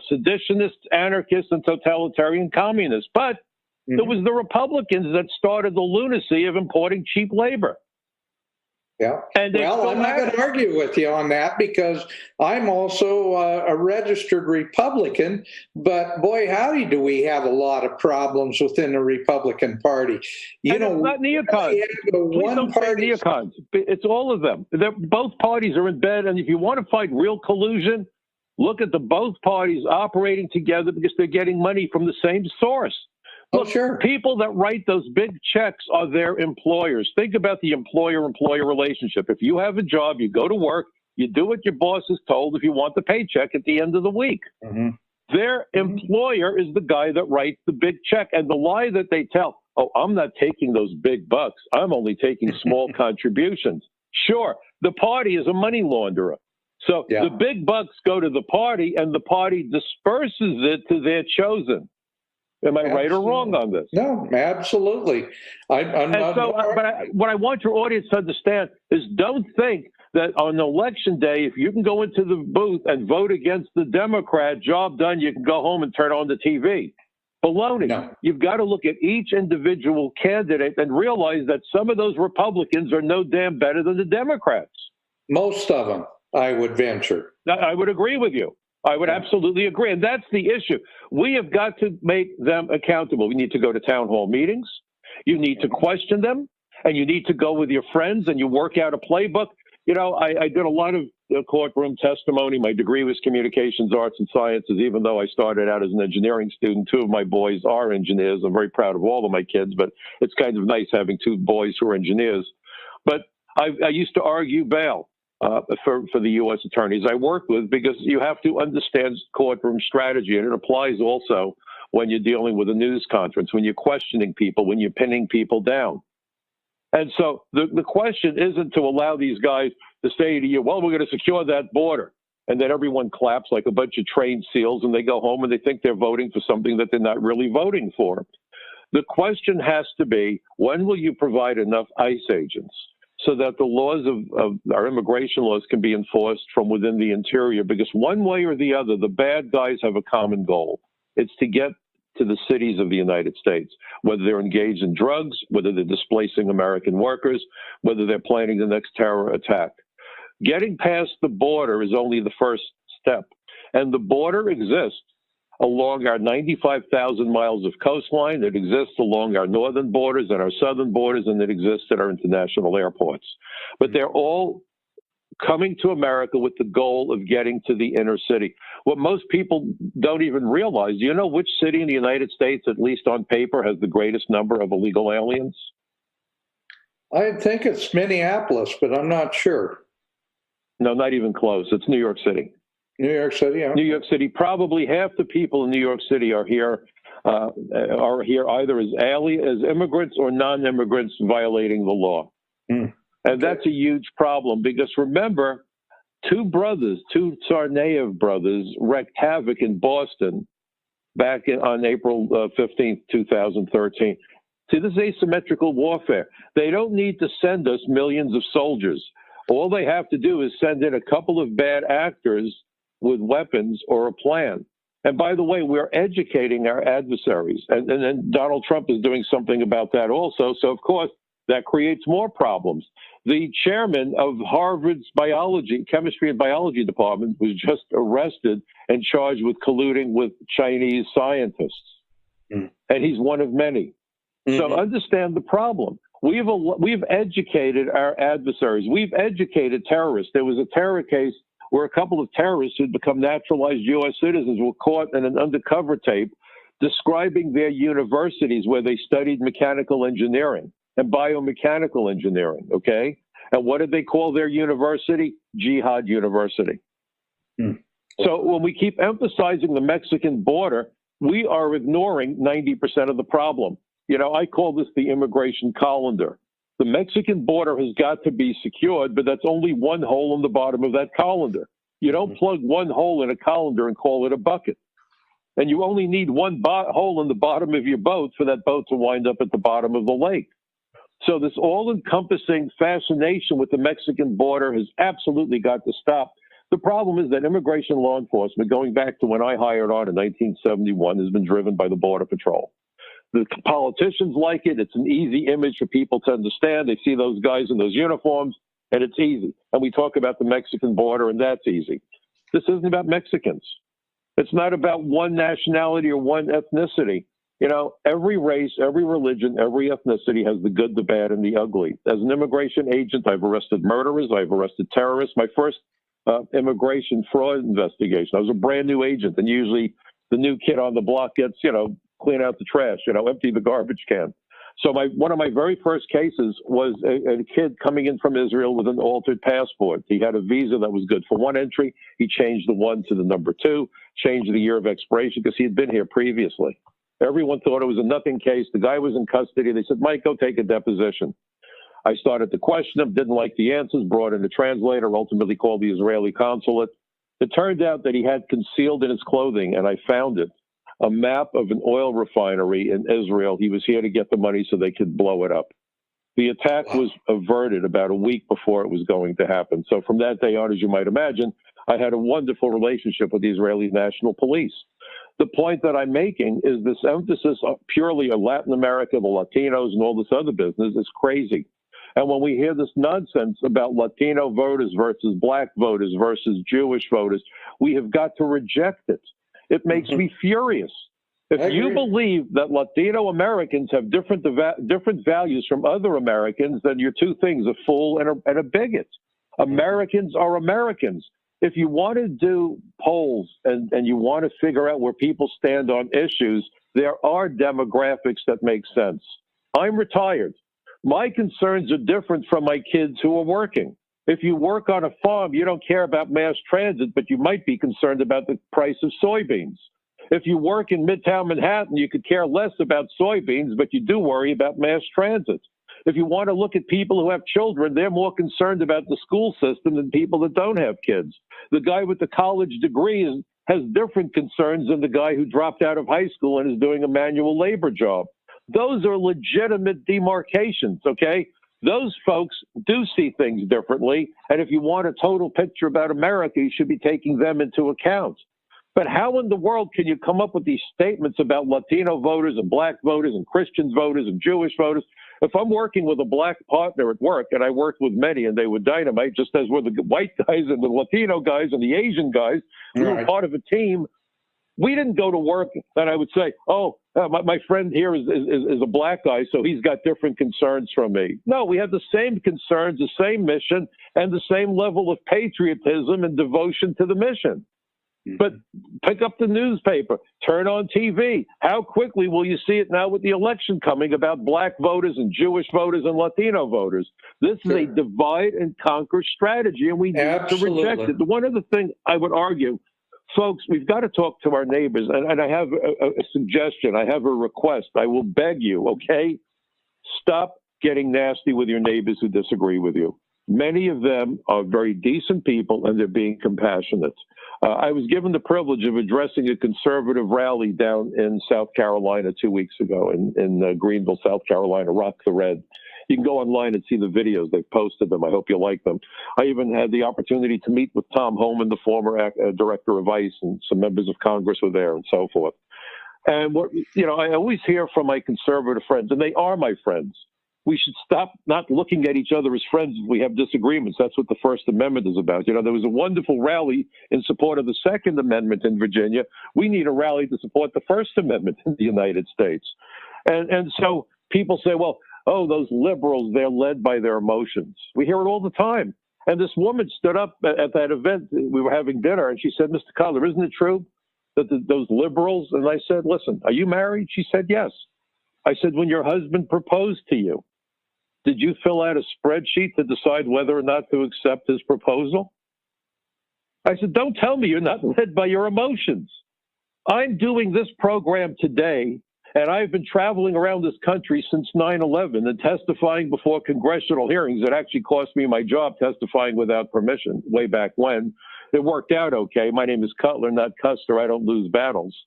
seditionists, anarchists, and totalitarian communists. But it was the Republicans that started the lunacy of importing cheap labor. Yeah. Well, I'm not going to argue with you on that because I'm also a registered Republican. But boy, howdy, do we have a lot of problems within the Republican Party. You know, it's not neocons. Please don't say neocons. It's all of them. Both parties are in bed. And if you want to fight real collusion, look at both parties operating together because they're getting money from the same source. Look, sure. People that write those big checks are their employers. Think about the employer-employer relationship. If you have a job, you go to work, you do what your boss is told if you want the paycheck at the end of the week. Their employer is the guy that writes the big check. And the lie that they tell, oh, I'm not taking those big bucks. I'm only taking small contributions. Sure, the party is a money launderer. So the big bucks go to the party, and the party disperses it to their chosen. Am I right or wrong on this? No, absolutely. What I want your audience to understand is don't think that on election day, if you can go into the booth and vote against the Democrat, job done, you can go home and turn on the TV. Baloney. No. You've got to look at each individual candidate and realize that some of those Republicans are no damn better than the Democrats. Most of them. I would venture. I would agree with you. I would absolutely agree. And that's the issue. We have got to make them accountable. We need to go to town hall meetings. You need to question them, and you need to go with your friends and you work out a playbook. You know, I did a lot of courtroom testimony. My degree was communications, arts, and sciences, even though I started out as an engineering student. Two of my boys are engineers. I'm very proud of all of my kids, but it's kind of nice having two boys who are engineers. But I used to argue bail for the U.S. attorneys I work with, because you have to understand courtroom strategy, and it applies also when you're dealing with a news conference, when you're questioning people, when you're pinning people down. And so the question isn't to allow these guys to say to you, well, we're going to secure that border. And then everyone claps like a bunch of trained seals, and they go home and they think they're voting for something that they're not really voting for. The question has to be, when will you provide enough ICE agents so that the laws of our immigration laws can be enforced from within the interior? Because one way or the other, the bad guys have a common goal. It's to get to the cities of the United States, whether they're engaged in drugs, whether they're displacing American workers, whether they're planning the next terror attack. Getting past the border is only the first step. And the border exists along our 95,000 miles of coastline. It exists along our northern borders and our southern borders, and it exists at our international airports. But they're all coming to America with the goal of getting to the inner city. What most people don't even realize, do you know which city in the United States, at least on paper, has the greatest number of illegal aliens? I think it's Minneapolis, but I'm not sure. No, not even close. It's New York City. New York City, yeah. New York City. Probably half the people in New York City are here either as immigrants or non-immigrants violating the law. And that's a huge problem, because remember, two Tsarnaev brothers wreaked havoc in Boston back on April 15th, 2013. See, this is asymmetrical warfare. They don't need to send us millions of soldiers. All they have to do is send in a couple of bad actors with weapons or a plan. And by the way, we're educating our adversaries. And then Donald Trump is doing something about that also. So, of course, that creates more problems. The chairman of Harvard's chemistry and biology department was just arrested and charged with colluding with Chinese scientists. And he's one of many. So understand the problem. We've educated our adversaries. We've educated terrorists. There was a terror case where a couple of terrorists who'd become naturalized U.S. citizens were caught in an undercover tape describing their universities where they studied mechanical engineering and biomechanical engineering, okay? And what did they call their university? Jihad University. So when we keep emphasizing the Mexican border, we are ignoring 90% of the problem. You know, I call this the immigration colander. The Mexican border has got to be secured, but that's only one hole in the bottom of that colander. You don't plug one hole in a colander and call it a bucket. And you only need one hole in the bottom of your boat for that boat to wind up at the bottom of the lake. So this all-encompassing fascination with the Mexican border has absolutely got to stop. The problem is that immigration law enforcement, going back to when I hired on in 1971, has been driven by the Border Patrol. The politicians like it. It's an easy image for people to understand. They see those guys in those uniforms, and it's easy. And we talk about the Mexican border, and that's easy. This isn't about Mexicans. It's not about one nationality or one ethnicity. You know, every race, every religion, every ethnicity has the good, the bad, and the ugly. As an immigration agent, I've arrested murderers. I've arrested terrorists. My first immigration fraud investigation, I was a brand new agent, and usually the new kid on the block gets, clean out the trash, empty the garbage can. So one of my very first cases was a kid coming in from Israel with an altered passport. He had a visa that was good for one entry. He changed the 1 to the number 2, changed the year of expiration because he had been here previously. Everyone thought it was a nothing case. The guy was in custody. They said, Mike, go take a deposition. I started to question him, didn't like the answers, brought in a translator, ultimately called the Israeli consulate. It turned out that he had concealed in his clothing, and I found it, a map of an oil refinery in Israel. He was here to get the money so they could blow it up. The attack was averted about a week before it was going to happen. So from that day on, as you might imagine, I had a wonderful relationship with the Israeli National Police. The point that I'm making is this emphasis purely on Latin America, the Latinos, and all this other business is crazy. And when we hear this nonsense about Latino voters versus black voters versus Jewish voters, we have got to reject it. It makes me furious. If you believe that Latino Americans have different values from other Americans, then you're two things, a fool and a bigot. Americans are Americans. If you want to do polls and you want to figure out where people stand on issues, there are demographics that make sense. I'm retired. My concerns are different from my kids who are working. If you work on a farm, you don't care about mass transit, but you might be concerned about the price of soybeans. If you work in Midtown Manhattan, you could care less about soybeans, but you do worry about mass transit. If you want to look at people who have children, they're more concerned about the school system than people that don't have kids. The guy with the college degree has different concerns than the guy who dropped out of high school and is doing a manual labor job. Those are legitimate demarcations, okay? Those folks do see things differently, and if you want a total picture about America, you should be taking them into account. But how in the world can you come up with these statements about Latino voters and black voters and Christian voters and Jewish voters? If I'm working with a black partner at work, and I worked with many and they were dynamite, just as were the white guys and the Latino guys and the Asian guys, we were part of a team. We didn't go to work and I would say, my friend here is a black guy, so he's got different concerns from me. No, we have the same concerns, the same mission, and the same level of patriotism and devotion to the mission. But pick up the newspaper, turn on TV. How quickly will you see it now with the election coming about black voters and Jewish voters and Latino voters? This is a divide and conquer strategy, and we need to reject it. The one other thing I would argue, folks, we've got to talk to our neighbors, and I have a suggestion. I have a request. I will beg you, okay? Stop getting nasty with your neighbors who disagree with you. Many of them are very decent people, and they're being compassionate. I was given the privilege of addressing a conservative rally down in South Carolina 2 weeks ago in Greenville, South Carolina, Rock the Red. You can go online and see the videos. They've posted them. I hope you like them. I even had the opportunity to meet with Tom Homan, the former director of ICE, and some members of Congress were there and so forth. And, I always hear from my conservative friends, and they are my friends. We should stop not looking at each other as friends if we have disagreements. That's what the First Amendment is about. There was a wonderful rally in support of the Second Amendment in Virginia. We need a rally to support the First Amendment in the United States. And so people say, those liberals, they're led by their emotions. We hear it all the time. And this woman stood up at that event. We were having dinner, and she said, Mr. Cutler, isn't it true that those liberals? And I said, listen, are you married? She said, yes. I said, when your husband proposed to you, did you fill out a spreadsheet to decide whether or not to accept his proposal? I said, don't tell me you're not led by your emotions. I'm doing this program today, and I've been traveling around this country since 9/11 and testifying before congressional hearings. It actually cost me my job testifying without permission way back when. It worked out okay. My name is Cutler, not Custer. I don't lose battles.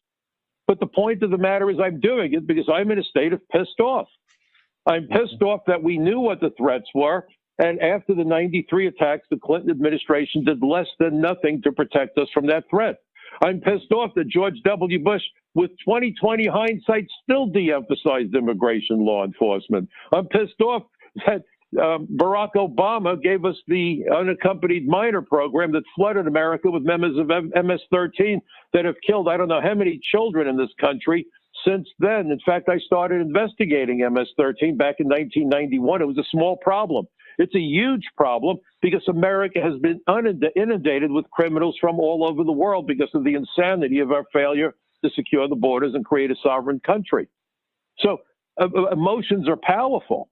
But the point of the matter is I'm doing it because I'm in a state of pissed off. I'm pissed off that we knew what the threats were, and after the 93 attacks, the Clinton administration did less than nothing to protect us from that threat. I'm pissed off that George W. Bush, with 20/20 hindsight, still de-emphasized immigration law enforcement. I'm pissed off that Barack Obama gave us the unaccompanied minor program that flooded America with members of MS-13 that have killed I don't know how many children in this country since then. In fact, I started investigating MS-13 back in 1991. It was a small problem. It's a huge problem because America has been inundated with criminals from all over the world because of the insanity of our failure to secure the borders and create a sovereign country. So emotions are powerful.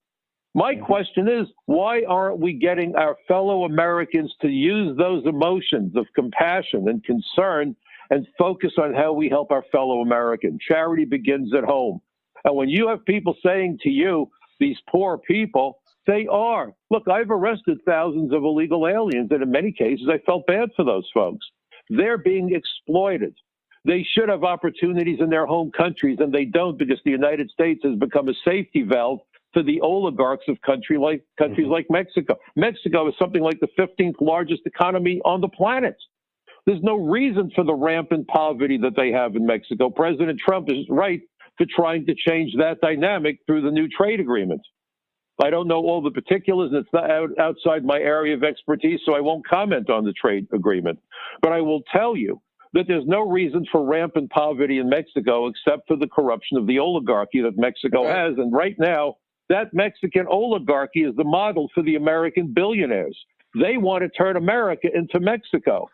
My question is, why aren't we getting our fellow Americans to use those emotions of compassion and concern and focus on how we help our fellow Americans? Charity begins at home. And when you have people saying to you, these poor people, they are. Look, I've arrested thousands of illegal aliens, and in many cases, I felt bad for those folks. They're being exploited. They should have opportunities in their home countries, and they don't because the United States has become a safety valve for the oligarchs of countries like Mexico. Mexico is something like the 15th largest economy on the planet. There's no reason for the rampant poverty that they have in Mexico. President Trump is right for trying to change that dynamic through the new trade agreement. I don't know all the particulars, and it's not outside my area of expertise, so I won't comment on the trade agreement. But I will tell you that there's no reason for rampant poverty in Mexico except for the corruption of the oligarchy that Mexico has. And right now, that Mexican oligarchy is the model for the American billionaires. They want to turn America into Mexico.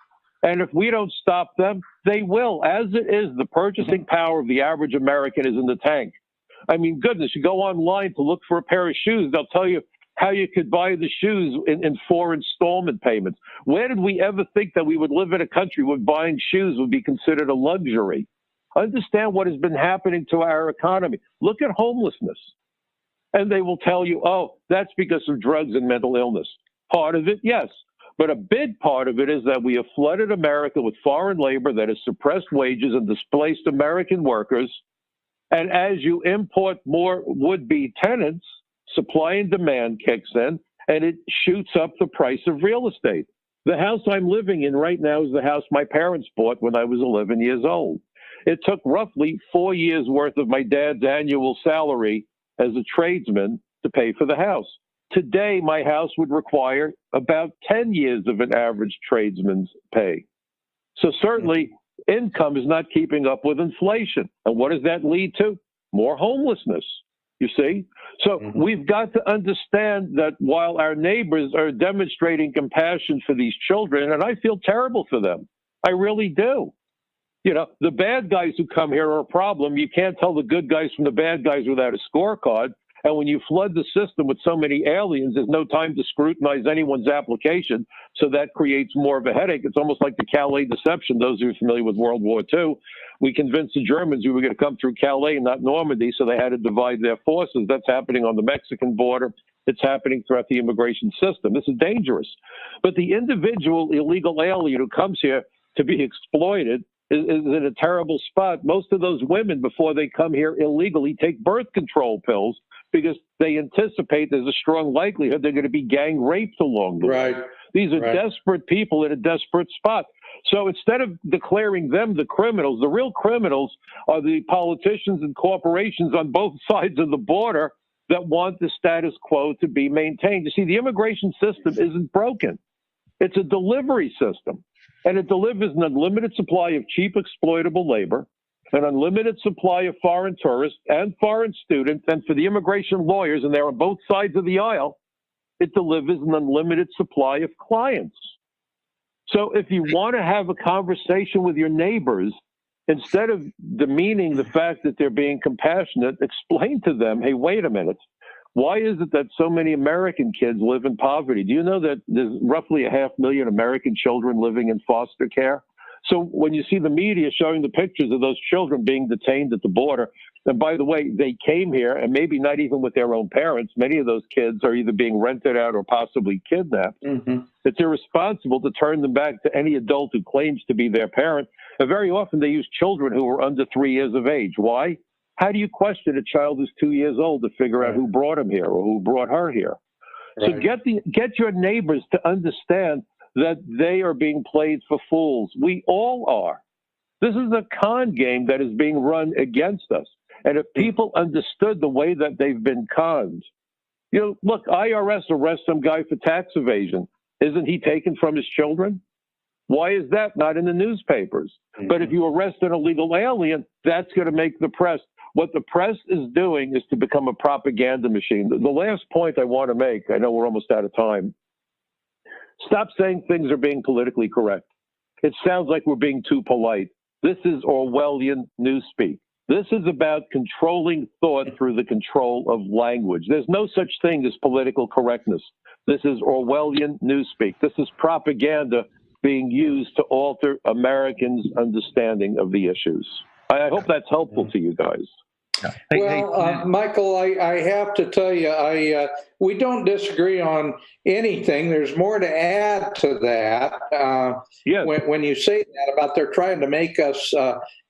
And if we don't stop them, they will. As it is, the purchasing power of the average American is in the tank. I mean, goodness, you go online to look for a pair of shoes, they'll tell you how you could buy the shoes in 4 installment payments. Where did we ever think that we would live in a country where buying shoes would be considered a luxury? Understand what has been happening to our economy. Look at homelessness. And they will tell you, oh, that's because of drugs and mental illness. Part of it, yes. But a big part of it is that we have flooded America with foreign labor that has suppressed wages and displaced American workers. And as you import more would-be tenants, supply and demand kicks in, and it shoots up the price of real estate. The house I'm living in right now is the house my parents bought when I was 11 years old. It took roughly 4 years' worth of my dad's annual salary as a tradesman to pay for the house. Today, my house would require about 10 years of an average tradesman's pay. So certainly, income is not keeping up with inflation. And what does that lead to? More homelessness, you see? So we've got to understand that while our neighbors are demonstrating compassion for these children, and I feel terrible for them, I really do. You know, the bad guys who come here are a problem. You can't tell the good guys from the bad guys without a scorecard. And when you flood the system with so many aliens, there's no time to scrutinize anyone's application. So that creates more of a headache. It's almost like the Calais deception. Those who are familiar with World War II, we convinced the Germans we were going to come through Calais and not Normandy, so they had to divide their forces. That's happening on the Mexican border. It's happening throughout the immigration system. This is dangerous. But the individual illegal alien who comes here to be exploited is in a terrible spot. Most of those women, before they come here illegally, take birth control pills because they anticipate there's a strong likelihood they're going to be gang raped along the way. These are desperate people in a desperate spot. So instead of declaring them the criminals, the real criminals are the politicians and corporations on both sides of the border that want the status quo to be maintained. You see, the immigration system isn't broken. It's a delivery system. And it delivers an unlimited supply of cheap exploitable labor, an unlimited supply of foreign tourists and foreign students, and for the immigration lawyers, and they're on both sides of the aisle, it delivers an unlimited supply of clients. So if you want to have a conversation with your neighbors, instead of demeaning the fact that they're being compassionate, explain to them, hey, wait a minute. Why is it that so many American kids live in poverty? Do you know that there's roughly 500,000 American children living in foster care? So when you see the media showing the pictures of those children being detained at the border, and by the way, they came here and maybe not even with their own parents. Many of those kids are either being rented out or possibly kidnapped. It's irresponsible to turn them back to any adult who claims to be their parent. And very often they use children who are under 3 years of age. Why? How do you question a child who's 2 years old to figure out who brought him here or who brought her here? So get your neighbors to understand that they are being played for fools. We all are. This is a con game that is being run against us. And if people understood the way that they've been conned, you know, look, IRS arrests some guy for tax evasion. Isn't he taken from his children? Why is that not in the newspapers? But if you arrest an illegal alien, that's going to make the press. What the press is doing is to become a propaganda machine. The last point I want to make, I know we're almost out of time. Stop saying things are being politically correct. It sounds like we're being too polite. This is Orwellian newspeak. This is about controlling thought through the control of language. There's no such thing as political correctness. This is Orwellian newspeak. This is propaganda being used to alter Americans' understanding of the issues. I hope that's helpful to you guys. Well, Michael, I have to tell you, we don't disagree on anything. There's more to add to that. When you say that about they're trying to make us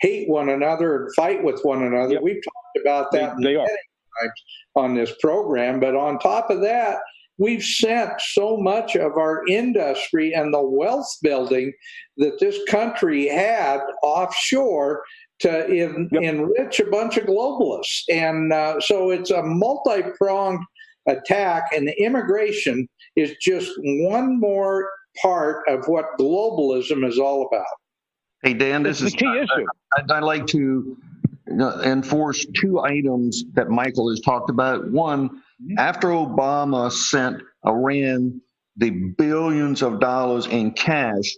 hate one another and fight with one another, we've talked about that many times on this program. But on top of that, we've sent so much of our industry and the wealth building that this country had offshore to enrich a bunch of globalists. And so it's a multi-pronged attack, and the immigration is just one more part of what globalism is all about. Hey, Dan, this is the key issue. I'd like to enforce two items that Michael has talked about. One, after Obama sent Iran the billions of dollars in cash,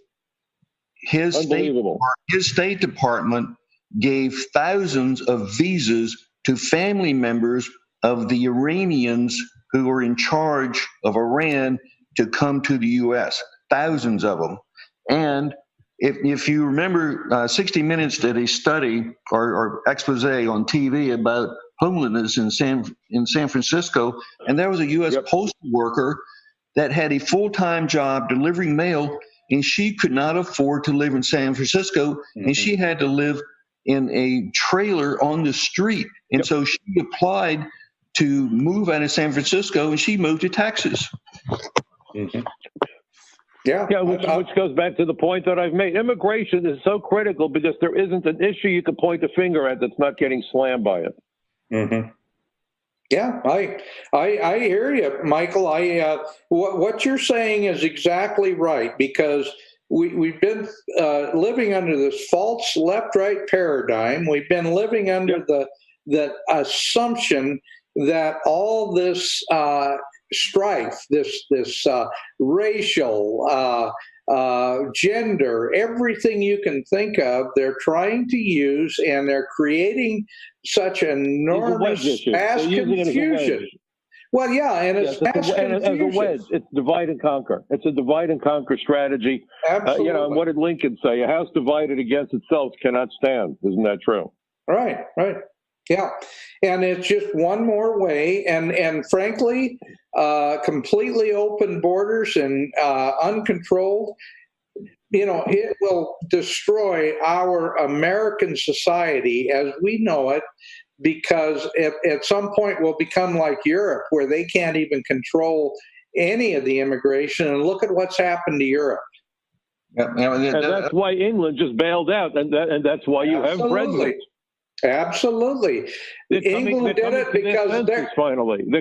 his State Department gave thousands of visas to family members of the Iranians who were in charge of Iran to come to the U.S., thousands of them. And if you remember, 60 Minutes did a study or expose on TV about homelessness in San Francisco, and there was a U.S. postal worker that had a full-time job delivering mail, and she could not afford to live in San Francisco, and she had to live in a trailer on the street. And so she applied to move out of San Francisco, and she moved to Texas. Which goes back to the point that I've made. Immigration is so critical because there isn't an issue you can point a finger at that's not getting slammed by it. Yeah, I hear you, Michael. What you're saying is exactly right, because we've been living under this false left-right paradigm. We've been living under the assumption that all this strife, this racial, gender, everything you can think of, they're trying to use, and they're creating such enormous mass confusion. Well, yeah, and it's mass confusion. As a wedge, it's divide and conquer. It's a divide and conquer strategy. Absolutely. And what did Lincoln say? A house divided against itself cannot stand. Isn't that true? Right. Yeah, and it's just one more way, and frankly, completely open borders and uncontrolled, it will destroy our American society as we know it, because at some point we'll become like Europe, where they can't even control any of the immigration. And look at what's happened to Europe. And that's why England just bailed out, and that's why you have Brexit. Absolutely. England did it because they're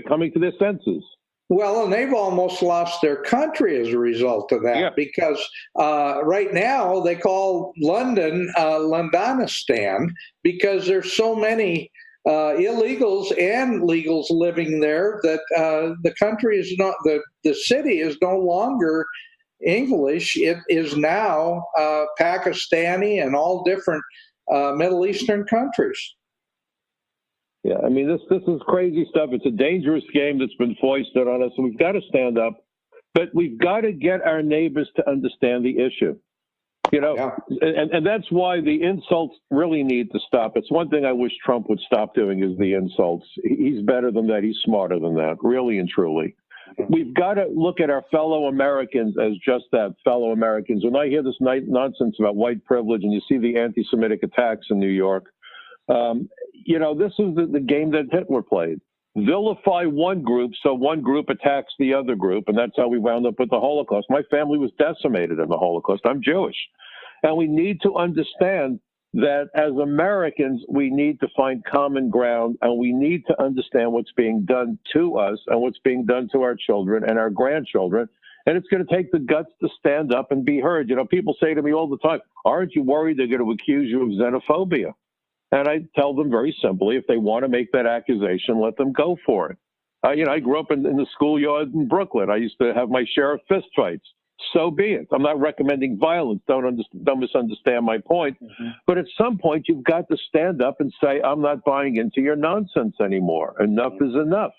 coming to their senses. Well, and they've almost lost their country as a result of that, because right now they call London Londonistan, because there's so many illegals and legals living there that the country is not, the city is no longer English. It is now Pakistani and all different Middle Eastern countries. Yeah, I mean, this is crazy stuff. It's a dangerous game that's been foisted on us, and we've got to stand up. But we've got to get our neighbors to understand the issue. And that's why the insults really need to stop. It's one thing I wish Trump would stop doing is the insults. He's better than that. He's smarter than that, really and truly. We've got to look at our fellow Americans as just that, fellow Americans. When I hear this nonsense about white privilege and you see the anti-Semitic attacks in New York, this is the game that Hitler played. Vilify one group so one group attacks the other group, and that's how we wound up with the Holocaust. My family was decimated in the Holocaust. I'm Jewish. And we need to understand that as Americans, we need to find common ground, and we need to understand what's being done to us and what's being done to our children and our grandchildren. And it's going to take the guts to stand up and be heard. People say to me all the time, aren't you worried they're going to accuse you of xenophobia? And I tell them very simply, if they want to make that accusation, let them go for it. I grew up in the schoolyard in Brooklyn. I used to have my share of fistfights. So be it. I'm not recommending violence. Don't misunderstand my point. But at some point, you've got to stand up and say, I'm not buying into your nonsense anymore. Enough is enough.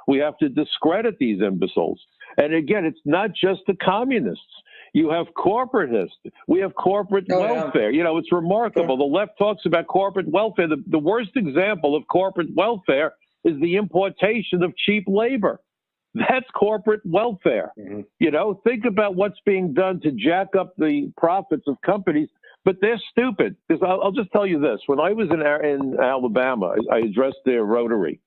We have to discredit these imbeciles. And again, it's not just the communists. You have corporatists. We have corporate welfare. It's remarkable. The left talks about corporate welfare. The worst example of corporate welfare is the importation of cheap labor. That's corporate welfare. Think about what's being done to jack up the profits of companies, but they're stupid. Because I'll just tell you this. When I was in Alabama, I addressed their Rotary,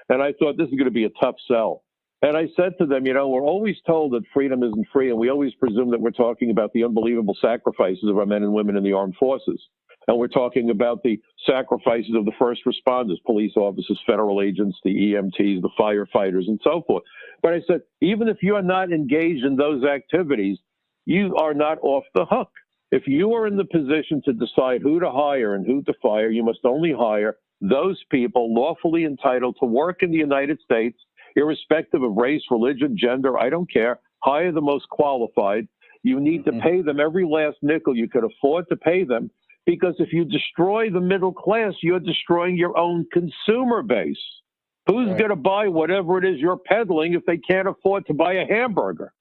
and I thought this is going to be a tough sell. And I said to them, we're always told that freedom isn't free, and we always presume that we're talking about the unbelievable sacrifices of our men and women in the armed forces. And we're talking about the sacrifices of the first responders, police officers, federal agents, the EMTs, the firefighters, and so forth. But I said, even if you're not engaged in those activities, you are not off the hook. If you are in the position to decide who to hire and who to fire, you must only hire those people lawfully entitled to work in the United States, irrespective of race, religion, gender, I don't care. Hire the most qualified. You need to pay them every last nickel you could afford to pay them, because if you destroy the middle class, you're destroying your own consumer base. Who's going to buy whatever it is you're peddling if they can't afford to buy a hamburger?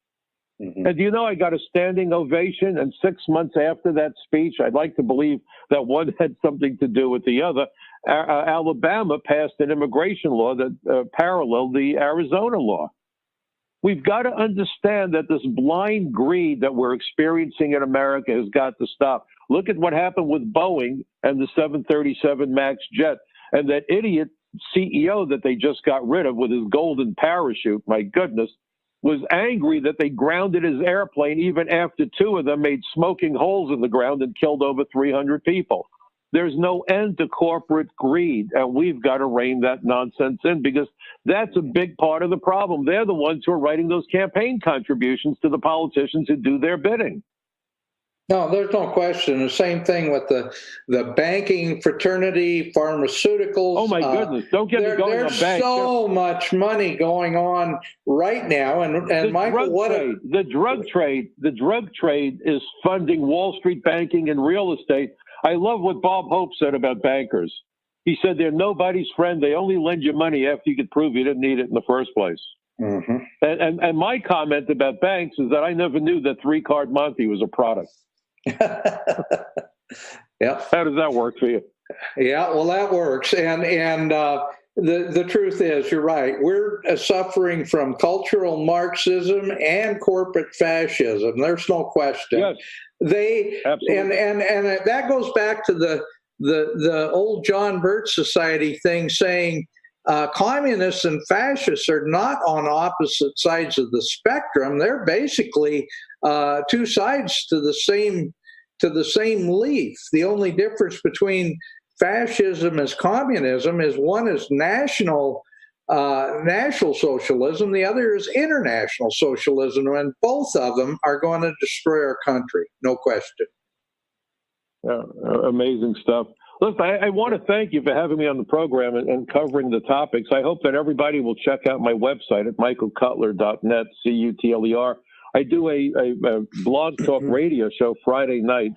And do you know, I got a standing ovation, and 6 months after that speech, I'd like to believe that one had something to do with the other. Alabama passed an immigration law that paralleled the Arizona law. We've got to understand that this blind greed that we're experiencing in America has got to stop. Look at what happened with Boeing and the 737 MAX jet, and that idiot CEO that they just got rid of with his golden parachute, my goodness, was angry that they grounded his airplane even after two of them made smoking holes in the ground and killed over 300 people. There's no end to corporate greed, and we've got to rein that nonsense in, because that's a big part of the problem. They're the ones who are writing those campaign contributions to the politicians who do their bidding. No, there's no question. The same thing with the banking fraternity, pharmaceuticals. Oh my goodness! Don't get me going on banks. There's so much money going on right now, and Michael, the drug trade is funding Wall Street banking and real estate. I love what Bob Hope said about bankers. He said they're nobody's friend. They only lend you money after you could prove you didn't need it in the first place. And my comment about banks is that I never knew that 3-Card Monte was a product. Yeah. How does that work for you? Yeah, well, that works. And the truth is, you're right. We're suffering from cultural Marxism and corporate fascism. There's no question. Yes. And that goes back to the old John Birch Society thing, saying communists and fascists are not on opposite sides of the spectrum. They're basically two sides to the same leaf. The only difference between fascism and communism is one is national socialism, the other is international socialism, and both of them are going to destroy our country, no question. Amazing stuff. Look, I want to thank you for having me on the program and covering the topics. I hope that everybody will check out my website at michaelcutler.net, CUTLER. I do a blog talk radio show Friday night,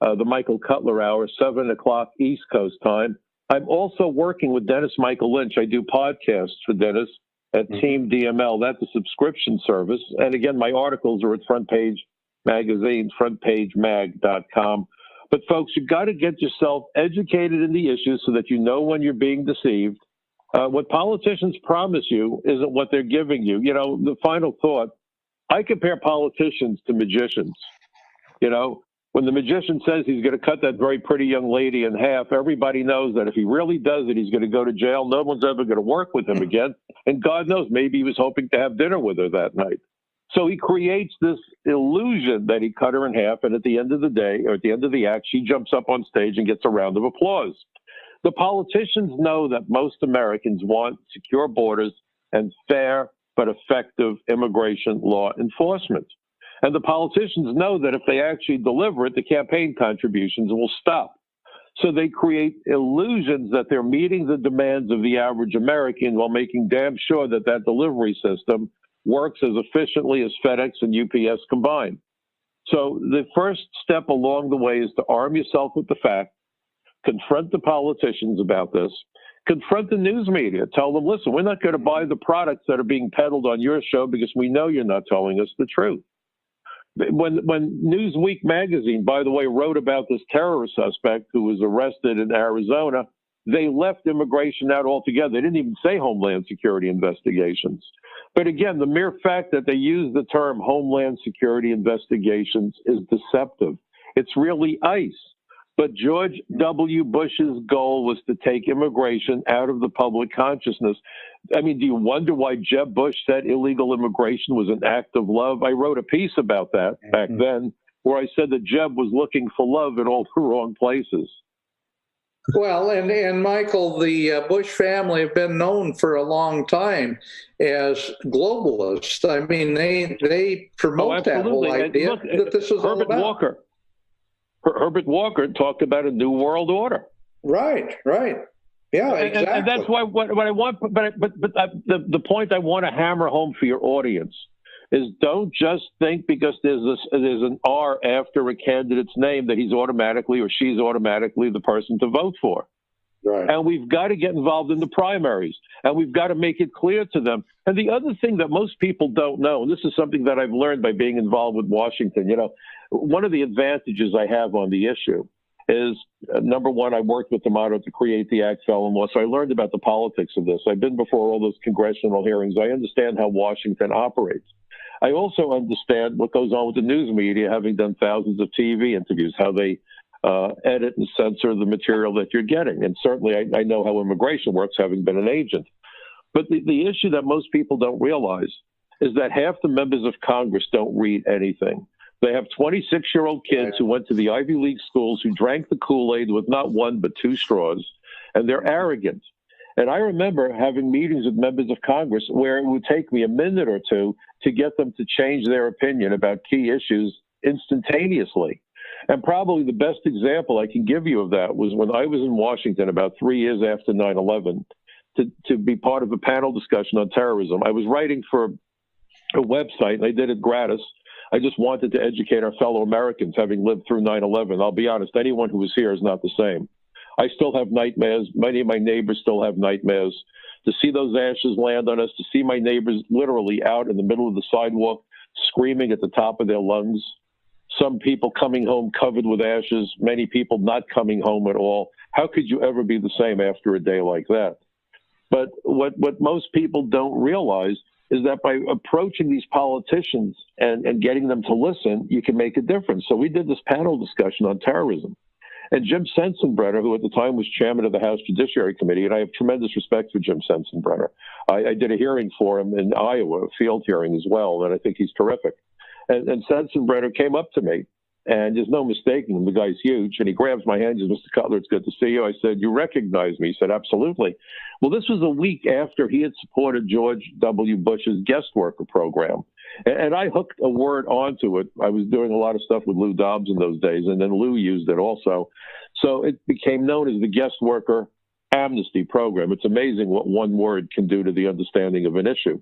the Michael Cutler Hour, 7 o'clock East Coast time. I'm also working with Dennis Michael Lynch. I do podcasts for Dennis at Team DML. That's a subscription service. And again, my articles are at Front Page Magazine, frontpagemag.com. But folks, you've got to get yourself educated in the issues so that you know when you're being deceived. What politicians promise you isn't what they're giving you. You know, the final thought, I compare politicians to magicians. You know, when the magician says he's going to cut that very pretty young lady in half, everybody knows that if he really does it, he's going to go to jail. No one's ever going to work with him again. And God knows, maybe he was hoping to have dinner with her that night. So he creates this illusion that he cut her in half, and at the end of the day, or at the end of the act, she jumps up on stage and gets a round of applause. The politicians know that most Americans want secure borders and fair but effective immigration law enforcement. And the politicians know that if they actually deliver it, the campaign contributions will stop. So they create illusions that they're meeting the demands of the average American while making damn sure that that delivery system works as efficiently as FedEx and UPS combined. So the first step along the way is to arm yourself with the fact, confront the politicians about this, confront the news media, tell them, listen, we're not going to buy the products that are being peddled on your show because we know you're not telling us the truth. When Newsweek magazine, by the way, wrote about this terrorist suspect who was arrested in Arizona, they left immigration out altogether. They didn't even say Homeland Security investigations. But again, the mere fact that they use the term Homeland Security investigations is deceptive. It's really ICE. But George W. Bush's goal was to take immigration out of the public consciousness. I mean, do you wonder why Jeb Bush said illegal immigration was an act of love? I wrote a piece about that back then, where I said that Jeb was looking for love in all the wrong places. Well, and Michael, the Bush family have been known for a long time as globalists. I mean, they promote that whole idea that this is all about. Herbert Walker talked about a new world order. Right. Yeah, exactly. And that's why what I want. But the point I want to hammer home for your audience is don't just think because there's an R after a candidate's name that he's automatically or she's automatically the person to vote for. Right. And we've got to get involved in the primaries, and we've got to make it clear to them. And the other thing that most people don't know, and this is something that I've learned by being involved with Washington, one of the advantages I have on the issue is, number one, I worked with D'Amato to create the Act felon law, so I learned about the politics of this. I've been before all those congressional hearings. I understand how Washington operates. I also understand what goes on with the news media, having done thousands of TV interviews, how they edit and censor the material that you're getting. And certainly I know how immigration works, having been an agent. But the issue that most people don't realize is that half the members of Congress don't read anything. They have 26-year-old kids who went to the Ivy League schools who drank the Kool-Aid with not one but two straws, and they're arrogant. And I remember having meetings with members of Congress where it would take me a minute or two to get them to change their opinion about key issues instantaneously. And probably the best example I can give you of that was when I was in Washington about 3 years after 9/11 to be part of a panel discussion on terrorism. I was writing for a website, and I did it gratis. I just wanted to educate our fellow Americans, having lived through 9/11. I'll be honest, anyone who was here is not the same. I still have nightmares. Many of my neighbors still have nightmares. To see those ashes land on us, to see my neighbors literally out in the middle of the sidewalk screaming at the top of their lungs, some people coming home covered with ashes, many people not coming home at all. How could you ever be the same after a day like that? But what most people don't realize is that by approaching these politicians and getting them to listen, you can make a difference. So we did this panel discussion on terrorism. And Jim Sensenbrenner, who at the time was chairman of the House Judiciary Committee, and I have tremendous respect for Jim Sensenbrenner. I did a hearing for him in Iowa, a field hearing as well, and I think he's terrific. And Sensenbrenner came up to me, and there's no mistaking him. The guy's huge. And he grabs my hand and says, Mr. Cutler, it's good to see you. I said, you recognize me? He said, absolutely. Well, this was a week after he had supported George W. Bush's guest worker program. And I hooked a word onto it. I was doing a lot of stuff with Lou Dobbs in those days, and then Lou used it also. So it became known as the guest worker amnesty program. It's amazing what one word can do to the understanding of an issue.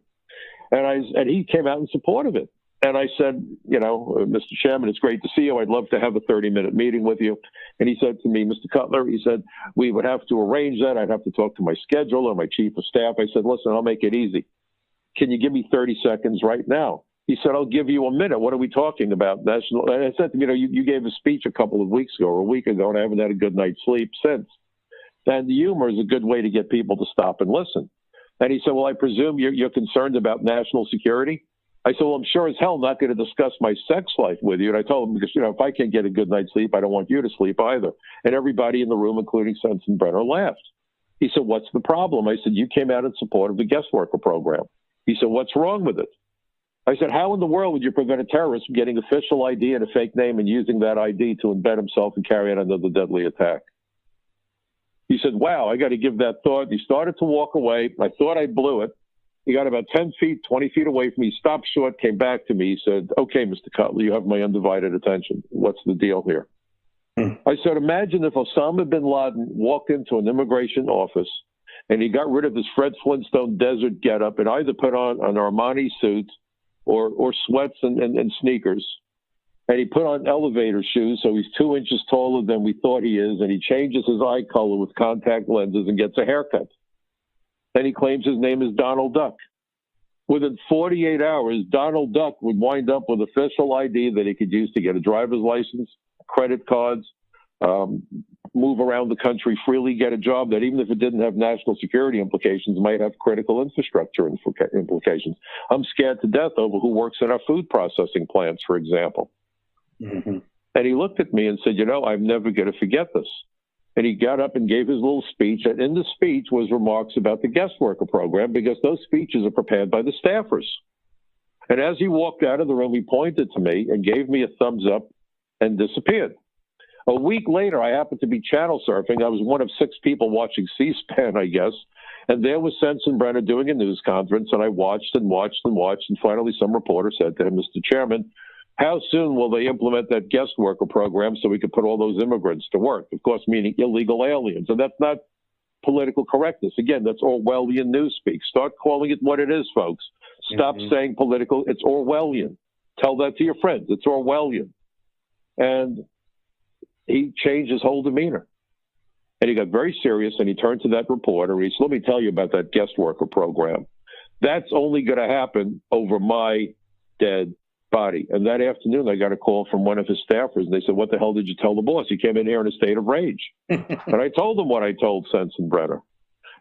And he came out in support of it. And I said, Mr. Chairman, it's great to see you. I'd love to have a 30-minute meeting with you. And he said to me, Mr. Cutler, he said, we would have to arrange that. I'd have to talk to my scheduler, my chief of staff. I said, listen, I'll make it easy. Can you give me 30 seconds right now? He said, I'll give you a minute. What are we talking about? And I said, you gave a speech a couple of weeks ago or a week ago, and I haven't had a good night's sleep since. And humor is a good way to get people to stop and listen. And he said, well, I presume you're concerned about national security? I said, well, I'm sure as hell not going to discuss my sex life with you. And I told him, because, if I can't get a good night's sleep, I don't want you to sleep either. And everybody in the room, including Sensenbrenner, laughed. He said, what's the problem? I said, you came out in support of the guest worker program. He said, what's wrong with it? I said, how in the world would you prevent a terrorist from getting official ID and a fake name and using that ID to embed himself and carry out another deadly attack? He said, wow, I got to give that thought. He started to walk away. I thought I blew it. He got about 10 feet, 20 feet away from me, stopped short, came back to me. He said, okay, Mr. Cutler, you have my undivided attention. What's the deal here? I said, imagine if Osama bin Laden walked into an immigration office and he got rid of his Fred Flintstone desert getup and either put on an Armani suit or sweats and sneakers. And he put on elevator shoes, so he's 2 inches taller than we thought he is, and he changes his eye color with contact lenses and gets a haircut. Then he claims his name is Donald Duck. Within 48 hours, Donald Duck would wind up with official ID that he could use to get a driver's license, credit cards, move around the country freely, get a job that even if it didn't have national security implications, might have critical infrastructure implications. I'm scared to death over who works in our food processing plants, for example. Mm-hmm. And he looked at me and said, I'm never going to forget this. And he got up and gave his little speech. And in the speech was remarks about the guest worker program, because those speeches are prepared by the staffers. And as he walked out of the room, he pointed to me and gave me a thumbs up and disappeared. A week later, I happened to be channel surfing. I was one of 6 people watching C-SPAN, I guess. And there was Sensenbrenner doing a news conference, and I watched and watched and watched. And finally, some reporter said to him, Mr. Chairman, how soon will they implement that guest worker program so we could put all those immigrants to work? Of course, meaning illegal aliens. And that's not political correctness. Again, that's Orwellian newspeak. Start calling it what it is, folks. Stop saying political. It's Orwellian. Tell that to your friends. It's Orwellian. And he changed his whole demeanor. And he got very serious, and he turned to that reporter. And he said, let me tell you about that guest worker program. That's only going to happen over my dead body. And that afternoon, I got a call from one of his staffers, and they said, what the hell did you tell the boss? He came in here in a state of rage. And I told him what I told Sensenbrenner.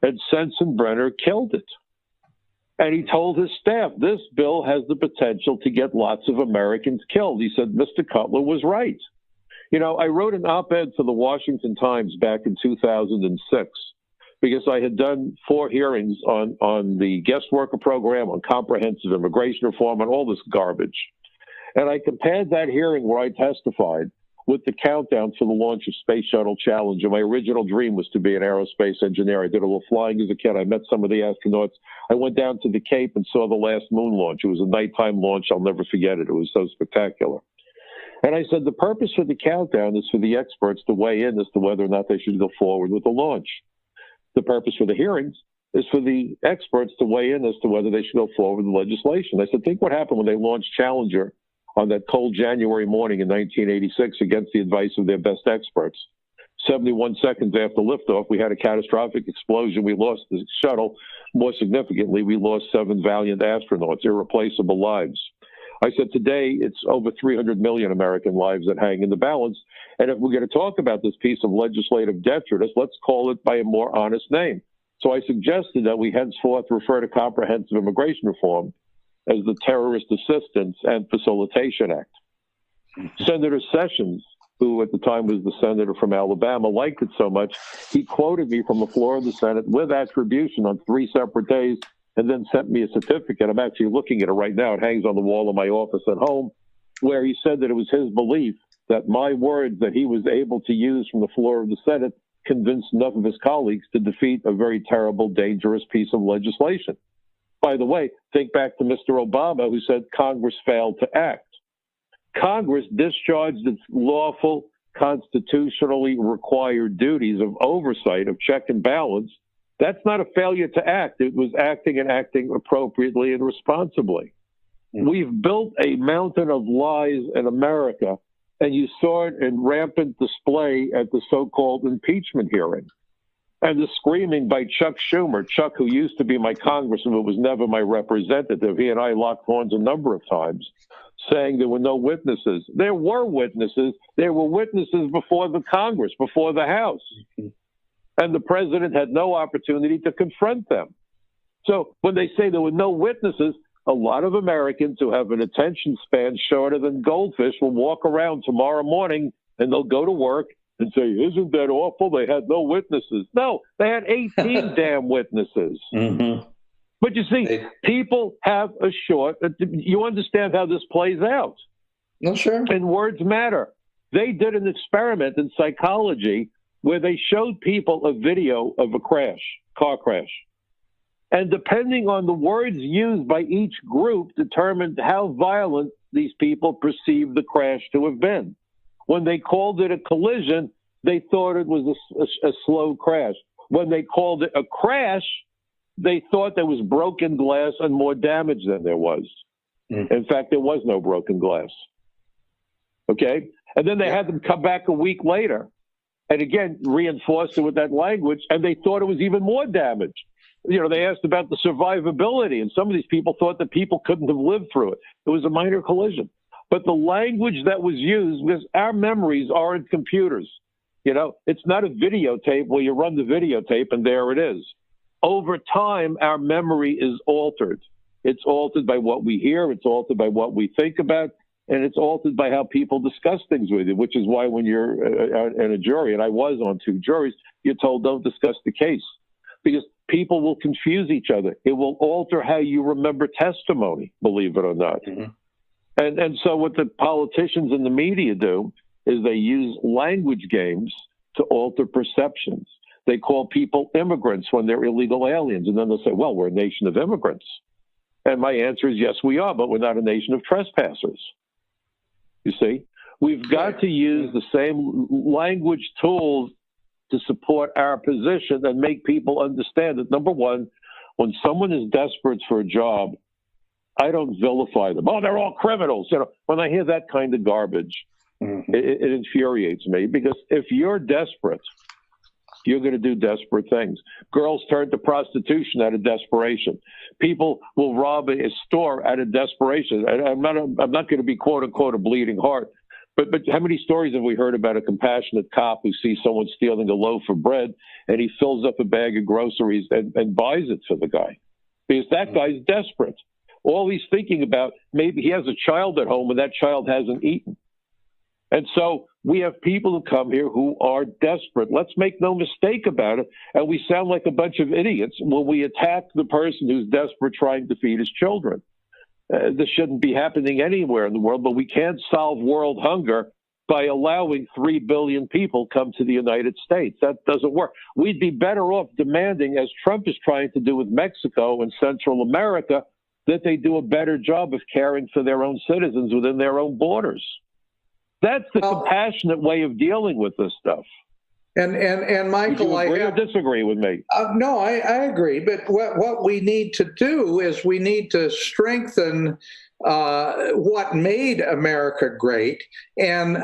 And Sensenbrenner killed it. And he told his staff, this bill has the potential to get lots of Americans killed. He said, Mr. Cutler was right. You know, I wrote an op-ed for the Washington Times back in 2006 because I had done 4 hearings on the guest worker program, on comprehensive immigration reform, and all this garbage. And I compared that hearing where I testified with the countdown for the launch of Space Shuttle Challenger. My original dream was to be an aerospace engineer. I did a little flying as a kid. I met some of the astronauts. I went down to the Cape and saw the last moon launch. It was a nighttime launch. I'll never forget it. It was so spectacular. And I said, the purpose for the countdown is for the experts to weigh in as to whether or not they should go forward with the launch. The purpose for the hearings is for the experts to weigh in as to whether they should go forward with the legislation. I said, think what happened when they launched Challenger on that cold January morning in 1986 against the advice of their best experts. 71 seconds after liftoff, we had a catastrophic explosion. We lost the shuttle. More significantly, we lost 7 valiant astronauts, irreplaceable lives. I said, today, it's over 300 million American lives that hang in the balance. And if we're going to talk about this piece of legislative detritus, let's call it by a more honest name. So I suggested that we henceforth refer to comprehensive immigration reform as the Terrorist Assistance and Facilitation Act. Senator Sessions, who at the time was the senator from Alabama, liked it so much, he quoted me from the floor of the Senate with attribution on 3 separate days and then sent me a certificate. I'm actually looking at it right now. It hangs on the wall of my office at home, where he said that it was his belief that my words that he was able to use from the floor of the Senate convinced enough of his colleagues to defeat a very terrible, dangerous piece of legislation. By the way, think back to Mr. Obama, who said Congress failed to act. Congress discharged its lawful, constitutionally required duties of oversight, of check and balance. That's not a failure to act. It was acting and acting appropriately and responsibly. We've built a mountain of lies in America, and you saw it in rampant display at the so-called impeachment hearing. And the screaming by Chuck Schumer, Chuck, who used to be my congressman, but was never my representative. He and I locked horns a number of times, saying there were no witnesses. There were witnesses. There were witnesses before the Congress, before the House. And the president had no opportunity to confront them. So when they say there were no witnesses, a lot of Americans who have an attention span shorter than goldfish will walk around tomorrow morning and they'll go to work and say, isn't that awful? They had no witnesses. No, they had 18 damn witnesses. But you see, people have a short, you understand how this plays out. No, sure. And words matter. They did an experiment in psychology where they showed people a video of a crash, car crash. And depending on the words used by each group determined how violent these people perceived the crash to have been. When they called it a collision, they thought it was a slow crash. When they called it a crash, they thought there was broken glass and more damage than there was. In fact, there was no broken glass. Okay? And then they had them come back a week later and again reinforce it with that language, and they thought it was even more damage. You know, they asked about the survivability, and some of these people thought that people couldn't have lived through it. It was a minor collision. But the language that was used, because our memories aren't computers. You know, it's not a videotape where you run the videotape and there it is. Over time, our memory is altered. It's altered by what we hear. It's altered by what we think about. And it's altered by how people discuss things with you, which is why when you're in a jury, and I was on 2 juries, you're told don't discuss the case. Because people will confuse each other. It will alter how you remember testimony, believe it or not. And so what the politicians and the media do is they use language games to alter perceptions. They call people immigrants when they're illegal aliens. And then they'll say, well, we're a nation of immigrants. And my answer is, yes, we are, but we're not a nation of trespassers. You see, we've got to use the same language tools to support our position and make people understand that, number one, when someone is desperate for a job, I don't vilify them. Oh, they're all criminals. You know, when I hear that kind of garbage, it infuriates me, because if you're desperate, you're going to do desperate things. Girls turn to prostitution out of desperation. People will rob a store out of desperation. I'm not going to be quote unquote a bleeding heart, but how many stories have we heard about a compassionate cop who sees someone stealing a loaf of bread and he fills up a bag of groceries and buys it for the guy, because that guy's desperate. All he's thinking about, maybe he has a child at home and that child hasn't eaten. And so we have people who come here who are desperate. Let's make no mistake about it. And we sound like a bunch of idiots when we attack the person who's desperate trying to feed his children. This shouldn't be happening anywhere in the world, but we can't solve world hunger by allowing 3 billion people come to the United States. That doesn't work. We'd be better off demanding, as Trump is trying to do with Mexico and Central America, that they do a better job of caring for their own citizens within their own borders. That's the compassionate way of dealing with this stuff. And Michael, would you agree or disagree with me? No, I agree. But what we need to do is we need to strengthen what made America great, and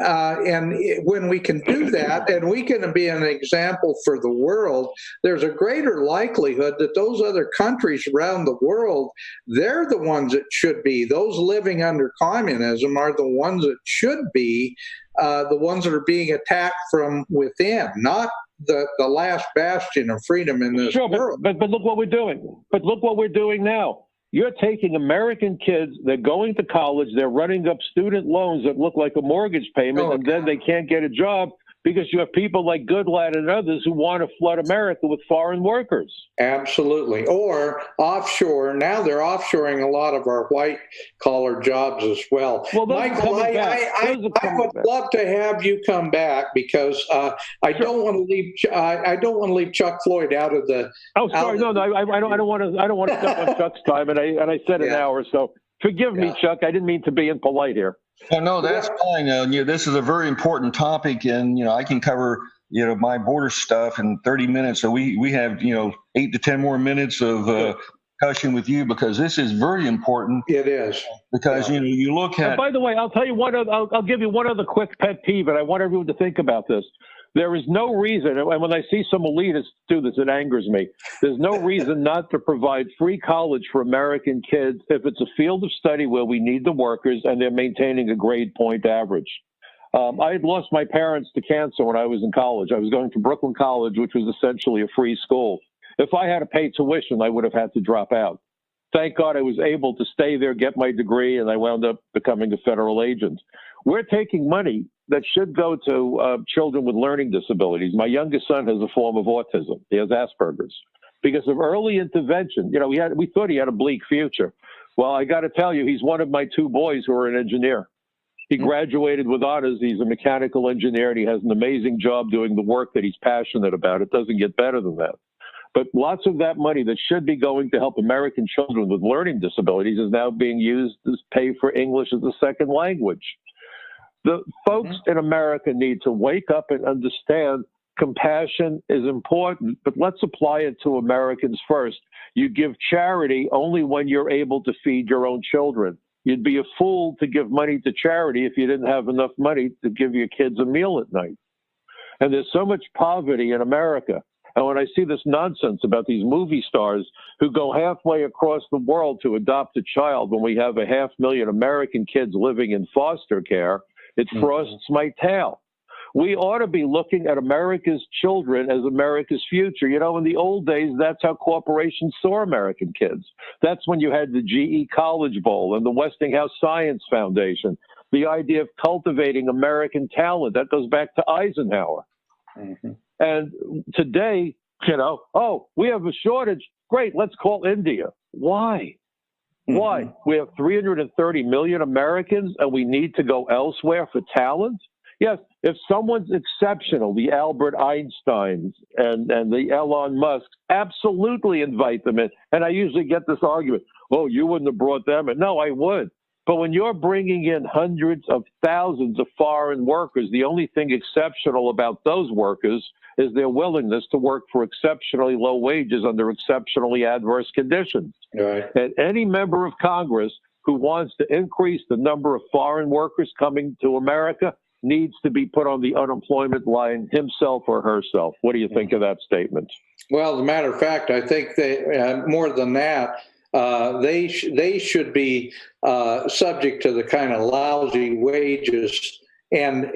when we can do that, and we can be an example for the world, there's a greater likelihood that those other countries around the world, they're the ones that should be. Those living under communism are the ones that should be the ones that are being attacked from within, not the last bastion of freedom in this world. But look what we're doing. But look what we're doing now. You're taking American kids, they're going to college, they're running up student loans that look like a mortgage payment, and then they can't get a job because you have people like Goodlatte and others who want to flood America with foreign workers. Absolutely. Or offshore. Now they're offshoring a lot of our white-collar jobs as well. Michael, I would love to have you come back, because I don't want to leave Chuck Floyd out of the. Oh, sorry, no, I don't want to step on Chuck's time, and I said an hour, so forgive me, Chuck. I didn't mean to be impolite here. Oh, no, that's fine. This is a very important topic, and I can cover my border stuff in 30 minutes. So we have 8 to 10 more minutes of discussion with you, because this is very important. It is, because you look at. And by the way, I'll tell you one. I'll give you one other quick pet peeve, and I want everyone to think about this. There is no reason, and when I see some elitists do this, it angers me. There's no reason not to provide free college for American kids if it's a field of study where we need the workers and they're maintaining a grade point average. I had lost my parents to cancer when I was in college. I was going to Brooklyn College, which was essentially a free school. If I had to pay tuition, I would have had to drop out. Thank God I was able to stay there, get my degree, and I wound up becoming a federal agent. We're taking money that should go to children with learning disabilities. My youngest son has a form of autism. He has Asperger's. Because of early intervention, we thought he had a bleak future. Well, I got to tell you, he's one of my 2 boys who are an engineer. He graduated with honors. He's a mechanical engineer, and he has an amazing job doing the work that he's passionate about. It doesn't get better than that. But lots of that money that should be going to help American children with learning disabilities is now being used to pay for English as a second language. The folks in America need to wake up and understand compassion is important, but let's apply it to Americans first. You give charity only when you're able to feed your own children. You'd be a fool to give money to charity if you didn't have enough money to give your kids a meal at night. And there's so much poverty in America. And when I see this nonsense about these movie stars who go halfway across the world to adopt a child when we have 500,000 American kids living in foster care, it frosts my tail. We ought to be looking at America's children as America's future. In the old days, that's how corporations saw American kids. That's when you had the GE College Bowl and the Westinghouse Science Foundation, the idea of cultivating American talent. That goes back to Eisenhower. And today, we have a shortage. Great, let's call India. Why? Why? We have 330 million Americans and we need to go elsewhere for talent? Yes, if someone's exceptional, the Albert Einsteins and the Elon Musks, absolutely invite them in. And I usually get this argument, oh, you wouldn't have brought them in. No, I would. But when you're bringing in hundreds of thousands of foreign workers, the only thing exceptional about those workers is their willingness to work for exceptionally low wages under exceptionally adverse conditions. Right. And any member of Congress who wants to increase the number of foreign workers coming to America needs to be put on the unemployment line himself or herself. What do you think of that statement? Well, as a matter of fact, I think they, more than that, they should be subject to the kind of lousy wages, and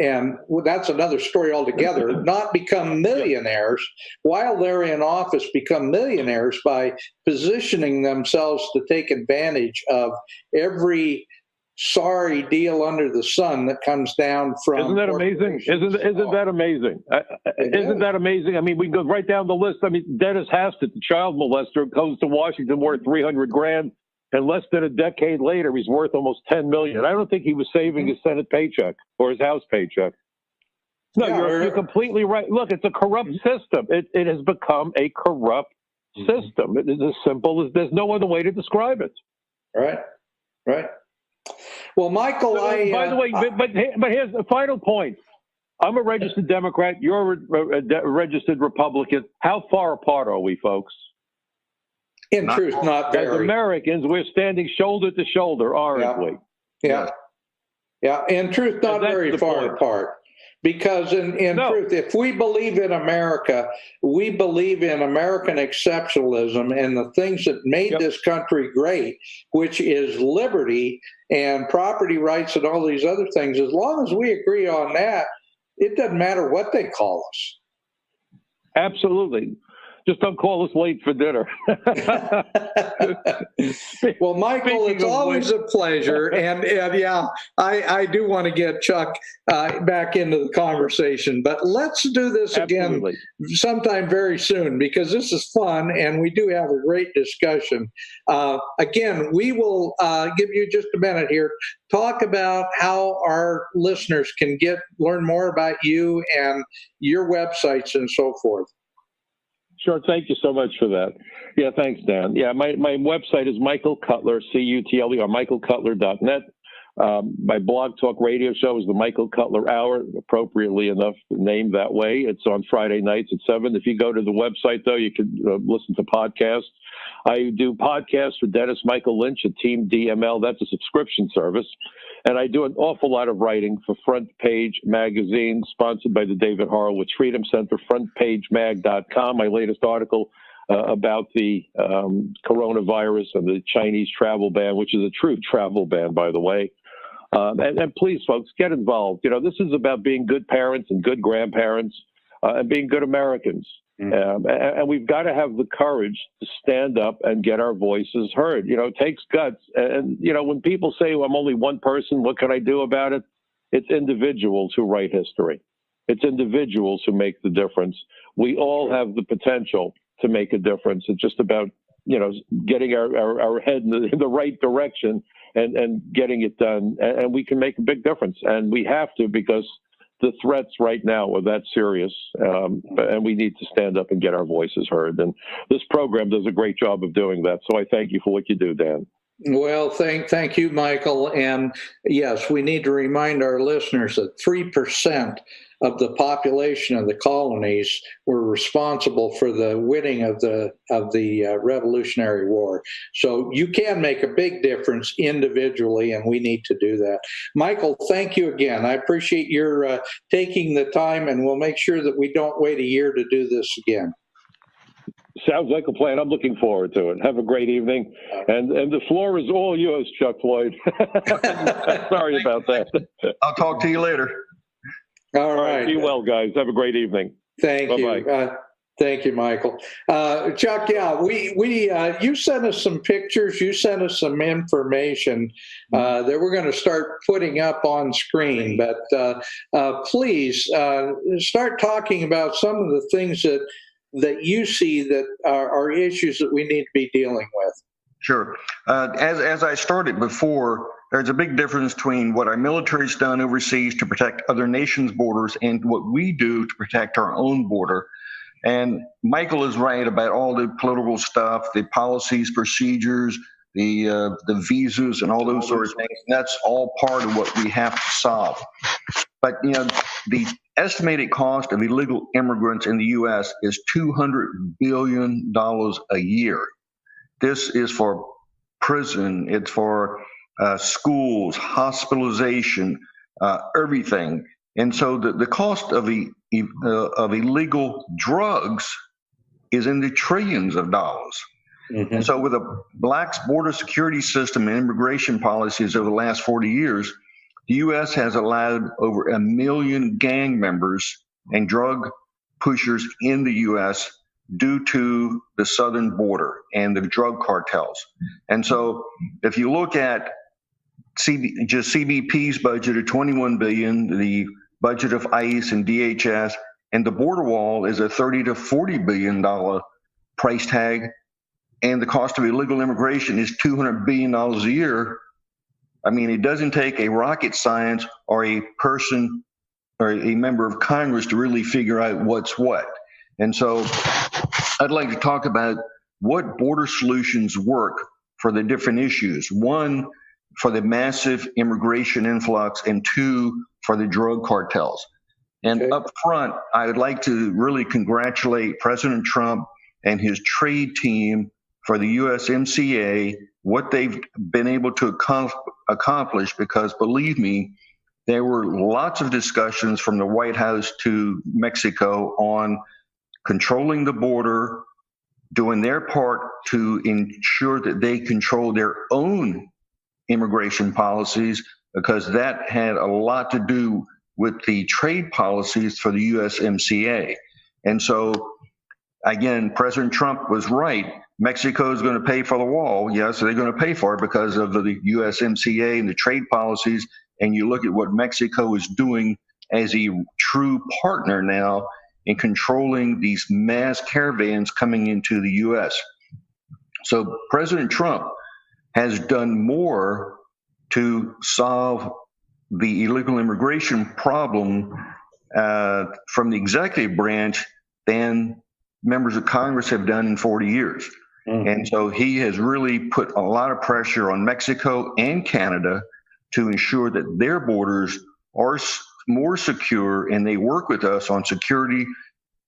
that's another story altogether. Not become millionaires while they're in office, become millionaires by positioning themselves to take advantage of every sorry deal under the sun that comes down from. Isn't that amazing? Isn't that amazing? Isn't that amazing? I mean, we go right down the list. I mean, Dennis Hastert, the child molester, goes to Washington worth $300,000, and less than a decade later, he's worth almost $10 million. I don't think he was saving his Senate paycheck or his House paycheck. No, you're completely right. Look, it's a corrupt system. It has become a corrupt system. It is as simple as there's no other way to describe it. Right. Well, Michael, by the way, but here's the final point. I'm a registered Democrat. You're a registered Republican. How far apart are we, folks? In truth, not very. As Americans, we're standing shoulder to shoulder, aren't we? Yeah. In truth, not very far apart. Because in truth, if we believe in America, we believe in American exceptionalism and the things that made this country great, which is liberty and property rights and all these other things. As long as we agree on that, it doesn't matter what they call us. Absolutely. Just don't call us late for dinner. Well, Michael, it's always a pleasure. And yeah, I do want to get Chuck back into the conversation. But let's do this again sometime very soon, because this is fun and we do have a great discussion. Again, we will give you just a minute here. Talk about how our listeners can learn more about you and your websites and so forth. Sure. Thank you so much for that. Yeah, thanks, Dan. Yeah, my website is Michael Cutler, C-U-T-L-E, or michaelcutler.net. My blog talk radio show is the Michael Cutler Hour, appropriately enough named that way. It's on Friday nights at 7. If you go to the website, though, you can listen to podcasts. I do podcasts for Dennis Michael Lynch at Team DML. That's a subscription service. And I do an awful lot of writing for Front Page Magazine, sponsored by the David Horowitz Freedom Center, frontpagemag.com. My latest article about the coronavirus and the Chinese travel ban, which is a true travel ban, by the way. And please, folks, get involved. You know, this is about being good parents and good grandparents and being good Americans. And we've got to have the courage to stand up and get our voices heard. You know, it takes guts. And, you know, when people say, well, I'm only one person, what can I do about it? It's individuals who write history. It's individuals who make the difference. We all have the potential to make a difference. It's just about, you know, getting our head in the right direction and getting it done. And we can make a big difference. And we have to, because the threats right now are that serious, and we need to stand up and get our voices heard. And this program does a great job of doing that. So I thank you for what you do, Dan. Well, thank you, Michael. And yes, we need to remind our listeners that 3% of the population of the colonies were responsible for the winning of the Revolutionary War. So you can make a big difference individually, and we need to do that. Michael, thank you again. I appreciate your taking the time, and we'll make sure that we don't wait a year to do this again. Sounds like a plan. I'm looking forward to it. Have a great evening. And the floor is all yours, Chuck Floyd. Sorry about that. I'll talk to you later. All right. Be well, guys. Have a great evening. Thank you. Thank you, Michael. Chuck, yeah, you sent us some pictures. You sent us some information that we're going to start putting up on screen. But please start talking about some of the things that you see that are issues that we need to be dealing with. Sure. As I started before, there's a big difference between what our military's done overseas to protect other nations' borders and what we do to protect our own border. And Michael is right about all the political stuff, the policies, procedures, the visas, and all those sort of things. That's all part of what we have to solve. But the estimated cost of illegal immigrants in the U.S. is $200 billion a year. This is for prison. It's for schools, hospitalization, everything. And so the cost of illegal drugs is in the trillions of dollars. Mm-hmm. And so with a lax border security system and immigration policies over the last 40 years, the U.S. has allowed over 1 million gang members and drug pushers in the U.S. due to the southern border and the drug cartels. And so if you look at just CBP's budget of $21 billion, the budget of ICE and DHS, and the border wall is a $30 to $40 billion price tag, and the cost of illegal immigration is $200 billion a year. I mean, it doesn't take a rocket science or a person or a member of Congress to really figure out what's what. And so I'd like to talk about what border solutions work for the different issues. One, for the massive immigration influx, and two, for the drug cartels. And up front, I would like to really congratulate President Trump and his trade team for the USMCA, what they've been able to accomplish, because believe me, there were lots of discussions from the White House to Mexico on controlling the border, doing their part to ensure that they control their own immigration policies, because that had a lot to do with the trade policies for the USMCA. And so, again, President Trump was right. Mexico is going to pay for the wall. Yes, they're going to pay for it because of the USMCA and the trade policies. And you look at what Mexico is doing as a true partner now in controlling these mass caravans coming into the U.S. So President Trump has done more to solve the illegal immigration problem from the executive branch than members of Congress have done in 40 years. Mm-hmm. And so he has really put a lot of pressure on Mexico and Canada to ensure that their borders are more secure, and they work with us on security,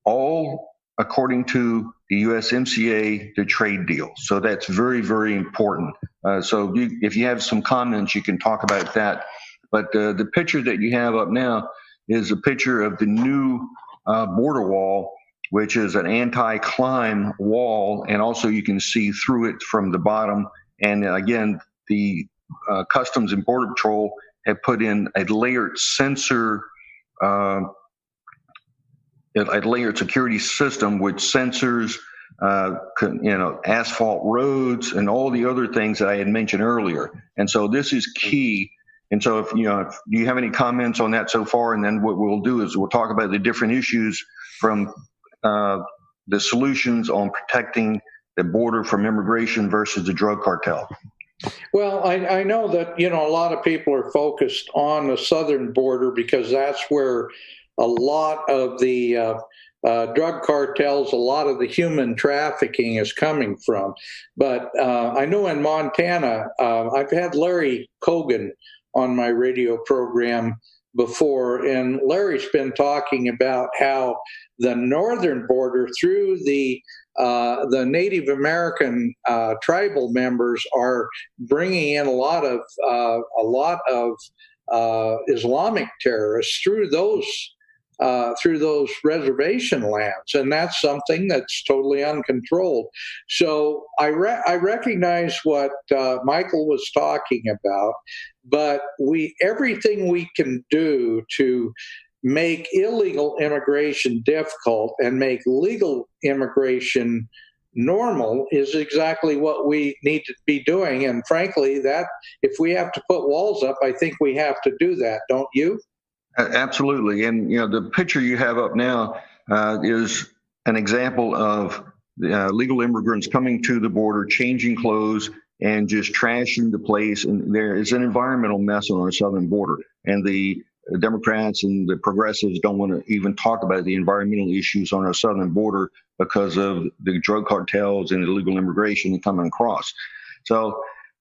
all according to the USMCA, the trade deal. So that's very, very important. So if you have some comments, you can talk about that. But the picture that you have up now is a picture of the new border wall, which is an anti-climb wall, and also you can see through it from the bottom. And again, the Customs and Border Patrol have put in a layered sensor, a layered security system with sensors, asphalt roads, and all the other things that I had mentioned earlier. And so this is key. And so if do you have any comments on that so far? And then what we'll do is we'll talk about the different issues from the solutions on protecting the border from immigration versus the drug cartel. Well, I know that, a lot of people are focused on the southern border because that's where a lot of the drug cartels, a lot of the human trafficking is coming from. But I know in Montana, I've had Larry Kogan on my radio program before, and Larry's been talking about how the northern border through the Native American tribal members are bringing in a lot of Islamic terrorists through those reservation lands, and that's something that's totally uncontrolled. So I recognize what Michael was talking about, but everything we can do to make illegal immigration difficult and make legal immigration normal is exactly what we need to be doing. And frankly, that if we have to put walls up, I think we have to do that, don't you? Absolutely. And, the picture you have up now is an example of legal immigrants coming to the border, changing clothes, and just trashing the place. And there is an environmental mess on our southern border. And the Democrats and the progressives don't want to even talk about the environmental issues on our southern border because of the drug cartels and illegal immigration coming across. So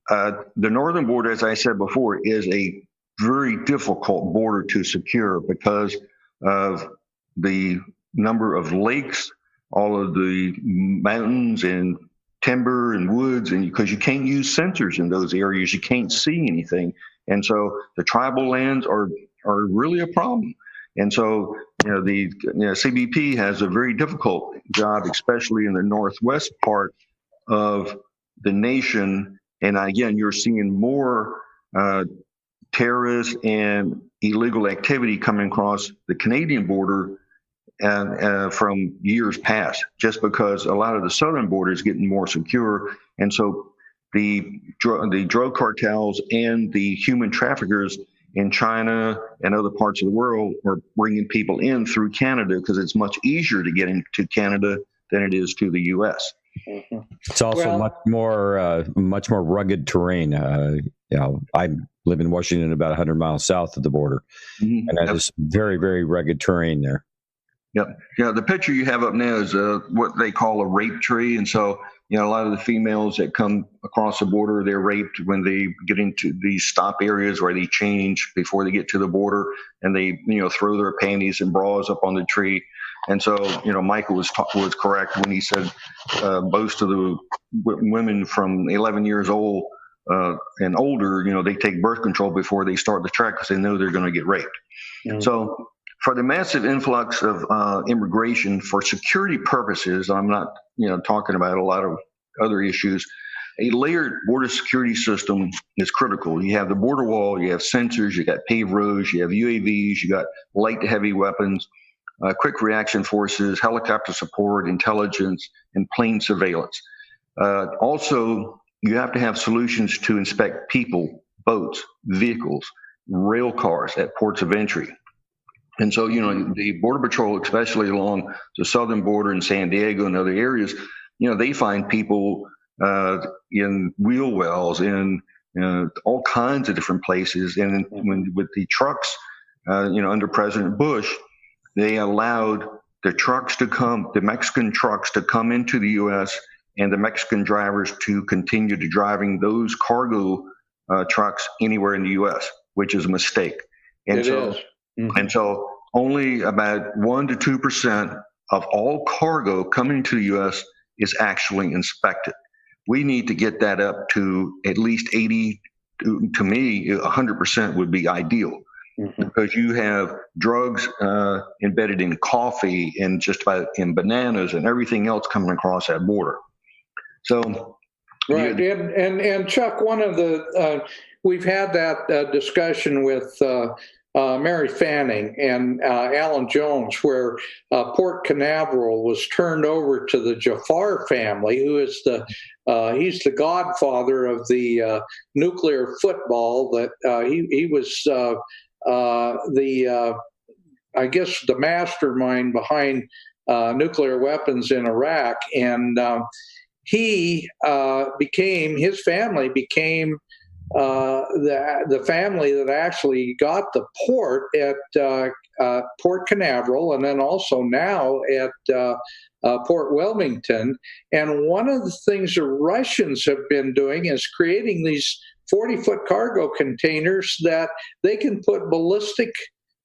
the northern border, as I said before, is a very difficult border to secure because of the number of lakes, all of the mountains and timber and woods, and because you can't use sensors in those areas, you can't see anything. And so the tribal lands are really a problem. And so, the CBP has a very difficult job, especially in the northwest part of the nation. And again, you're seeing more terrorist and illegal activity coming across the Canadian border and from years past, just because a lot of the southern border is getting more secure. And so the drug cartels and the human traffickers in China and other parts of the world are bringing people in through Canada because it's much easier to get into Canada than it is to the U.S. Mm-hmm. It's also much more rugged terrain. I live in Washington, about 100 miles south of the border, and that is very, very rugged terrain there. Yep. Yeah, the picture you have up now is what they call a rape tree. And so, a lot of the females that come across the border, they're raped when they get into these stop areas where they change before they get to the border, and they, throw their panties and bras up on the tree. And so, Michael was correct when he said most of the women from 11 years old and older, they take birth control before they start the trek because they know they're going to get raped. Mm-hmm. So for the massive influx of immigration for security purposes, I'm not, talking about a lot of other issues, a layered border security system is critical. You have the border wall, you have sensors, you got paved roads, you have UAVs, you got light to heavy weapons, quick reaction forces, helicopter support, intelligence, and plane surveillance. Also, you have to have solutions to inspect people, boats, vehicles, rail cars at ports of entry. And so, the Border Patrol, especially along the southern border in San Diego and other areas, they find people in wheel wells, in all kinds of different places. And with the trucks, under President Bush, they allowed the Mexican trucks to come into the U.S. and the Mexican drivers to continue to driving those cargo trucks anywhere in the U.S., which is a mistake. And And so only about 1% to 2% of all cargo coming to the U.S. is actually inspected. We need to get that up to at least 80. To me, 100% would be ideal, because you have drugs embedded in coffee and just about in bananas and everything else coming across that border. So, right, and Chuck, one of the we've had that discussion with Mary Fanning and Alan Jones, where Port Canaveral was turned over to the Jafar family, who is he's the godfather of the nuclear football. That he was I guess the mastermind behind nuclear weapons in Iraq, and his family became the family that actually got the port at Port Canaveral, and then also now at Port Wilmington. And one of the things the Russians have been doing is creating these 40-foot cargo containers that they can put ballistic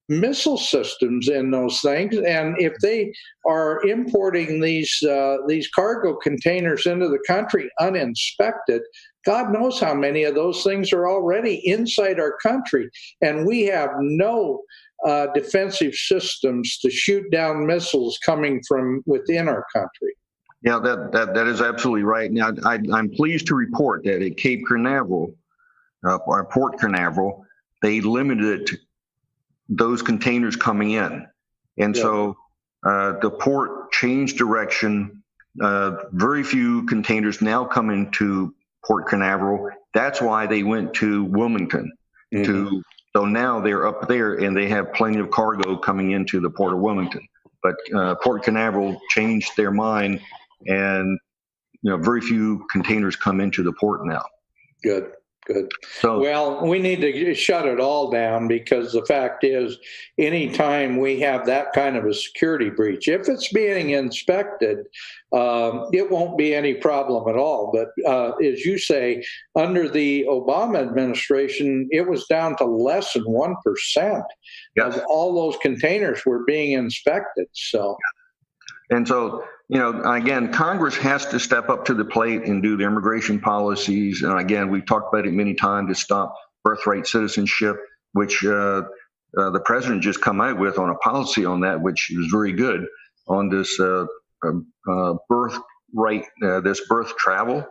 missile systems in those things. And if they are importing these cargo containers into the country uninspected, God knows how many of those things are already inside our country. And we have no defensive systems to shoot down missiles coming from within our country. Yeah, that is absolutely right. Now, I'm pleased to report that at Cape Canaveral, or Port Canaveral, they limited it to those containers coming in. And so the port changed direction. Very few containers now come into Port Canaveral. That's why they went to Wilmington. So now they're up there and they have plenty of cargo coming into the Port of Wilmington. But Port Canaveral changed their mind, and very few containers come into the port now. Good. Good. So, Well, we need to shut it all down, because the fact is, anytime we have that kind of a security breach, if it's being inspected, it won't be any problem at all. But as you say, under the Obama administration, it was down to less than 1% yes. of all those containers were being inspected. So. And so, again, Congress has to step up to the plate and do the immigration policies. And again, we've talked about it many times, to stop birthright citizenship, which the president just come out with on a policy on that, which is very good, on this birthright, this birth travel.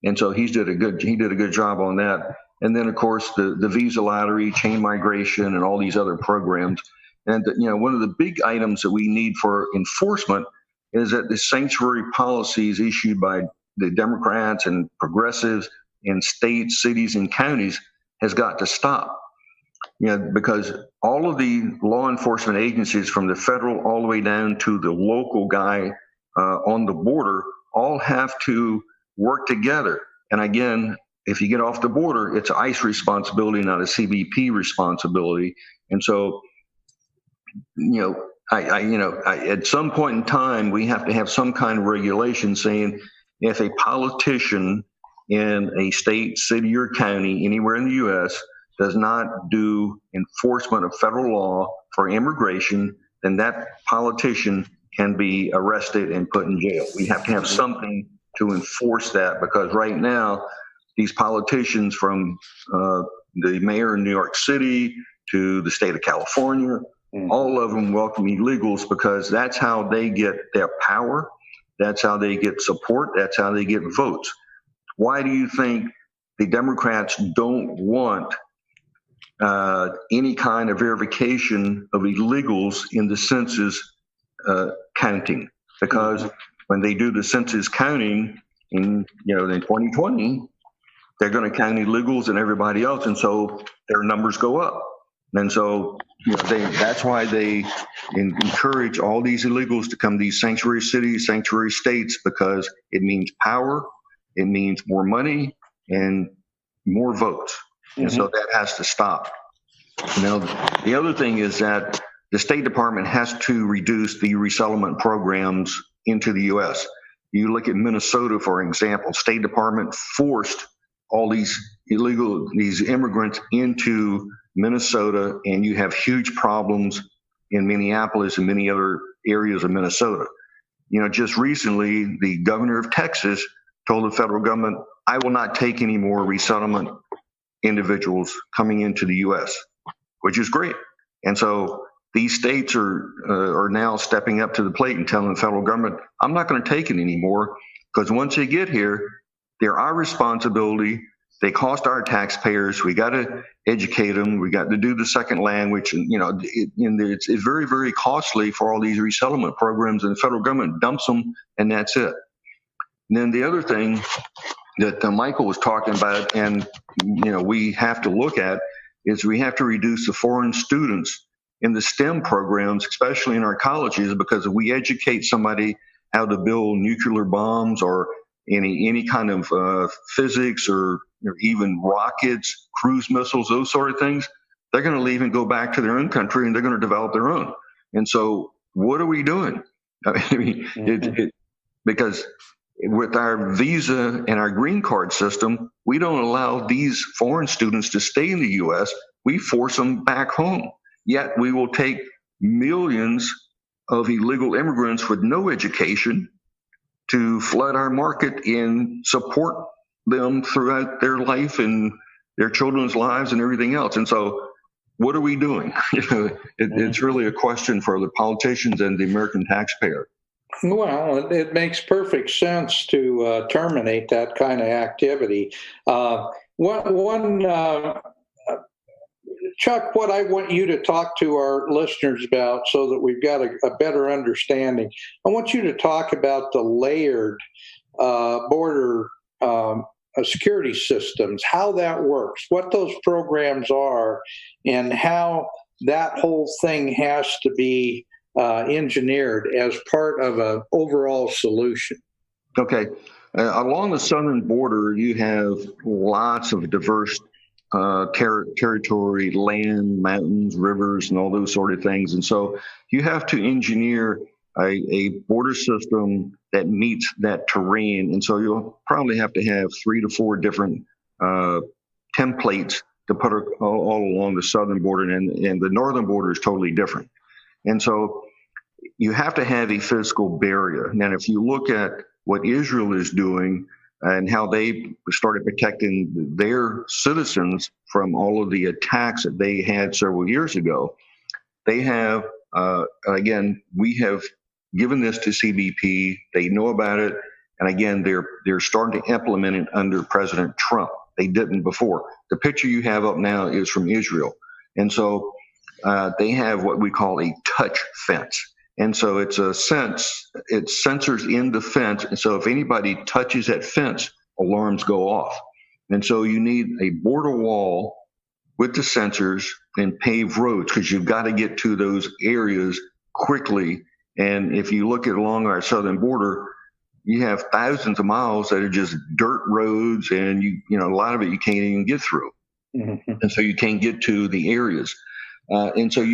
And so he did a good job on that. And then, of course, the visa lottery, chain migration, and all these other programs. And one of the big items that we need for enforcement is that the sanctuary policies issued by the Democrats and progressives in states, cities, and counties has got to stop. Because all of the law enforcement agencies, from the federal all the way down to the local guy on the border, all have to work together. And again, if you get off the border, it's ICE responsibility, not a CBP responsibility. And so, at some point in time, we have to have some kind of regulation saying, if a politician in a state, city, or county anywhere in the U.S. does not do enforcement of federal law for immigration, then that politician can be arrested and put in jail. We have to have something to enforce that, because right now, these politicians, from the mayor in New York City to the state of California, all of them welcome illegals, because that's how they get their power. That's how they get support. That's how they get votes. Why do you think the Democrats don't want any kind of verification of illegals in the census counting? Because when they do the census counting in 2020, they're going to count illegals and everybody else, and so their numbers go up. And so, that's why they encourage all these illegals to come to these sanctuary cities, sanctuary states, because it means power, it means more money, and more votes. And so that has to stop. The other thing is that the State Department has to reduce the resettlement programs into the U.S. You look at Minnesota, for example, State Department forced all these immigrants into Minnesota, and you have huge problems in Minneapolis and many other areas of Minnesota. Just recently, the governor of Texas told the federal government, I will not take any more resettlement individuals coming into the U.S., which is great. And so these states are now stepping up to the plate and telling the federal government, I'm not going to take it anymore, because once they get here, they're our responsibility. They cost our taxpayers. We got to educate them. We got to do the second language. And, it's very, very costly for all these resettlement programs, and the federal government dumps them, and that's it. And then the other thing that Michael was talking about, and, we have to look at, is we have to reduce the foreign students in the STEM programs, especially in our colleges, because if we educate somebody how to build nuclear bombs or any kind of physics or even rockets, cruise missiles, those sort of things, they're going to leave and go back to their own country, and they're going to develop their own. And so what are we doing? Because with our visa and our green card system, we don't allow these foreign students to stay in the U.S. We force them back home. Yet we will take millions of illegal immigrants with no education to flood our market and support them throughout their life and their children's lives and everything else. And so what are we doing? It's really a question for the politicians and the American taxpayer. Well, it makes perfect sense to terminate that kind of activity. Chuck, what I want you to talk to our listeners about, so that we've got a better understanding, I want you to talk about the layered border security systems, how that works, what those programs are, and how that whole thing has to be engineered as part of an overall solution. Okay. Along the southern border, you have lots of diverse territory, land, mountains, rivers, and all those sort of things. And so you have to engineer a border system that meets that terrain. And so you'll probably have to have 3 to 4 different templates to put all along the southern border, and the northern border is totally different. And so you have to have a physical barrier. And if you look at what Israel is doing and how they started protecting their citizens from all of the attacks that they had several years ago, they have, again, we have given this to CBP. They know about it. And again, they're starting to implement it under President Trump. They didn't before. The picture you have up now is from Israel. And so they have what we call a touch fence. And so it's sensors in the fence. And so if anybody touches that fence, alarms go off. And so you need a border wall with the sensors and paved roads, because you've got to get to those areas quickly. And if you look at along our southern border, you have thousands of miles that are just dirt roads, and you know a lot of it you can't even get through. Mm-hmm. And so you can't get to the areas. And so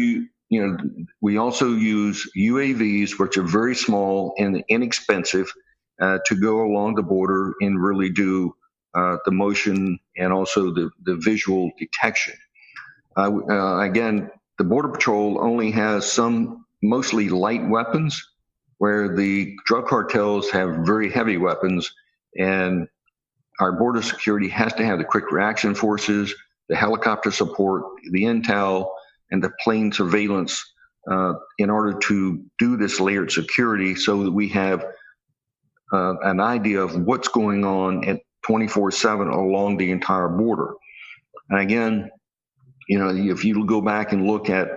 we also use UAVs, which are very small and inexpensive, to go along the border and really do the motion and also the visual detection. Again, the Border Patrol only has some mostly light weapons, where the drug cartels have very heavy weapons, and our border security has to have the quick reaction forces, the helicopter support, the intel, and the plane surveillance in order to do this layered security, so that we have an idea of what's going on at 24/7 along the entire border. And again, if you go back and look at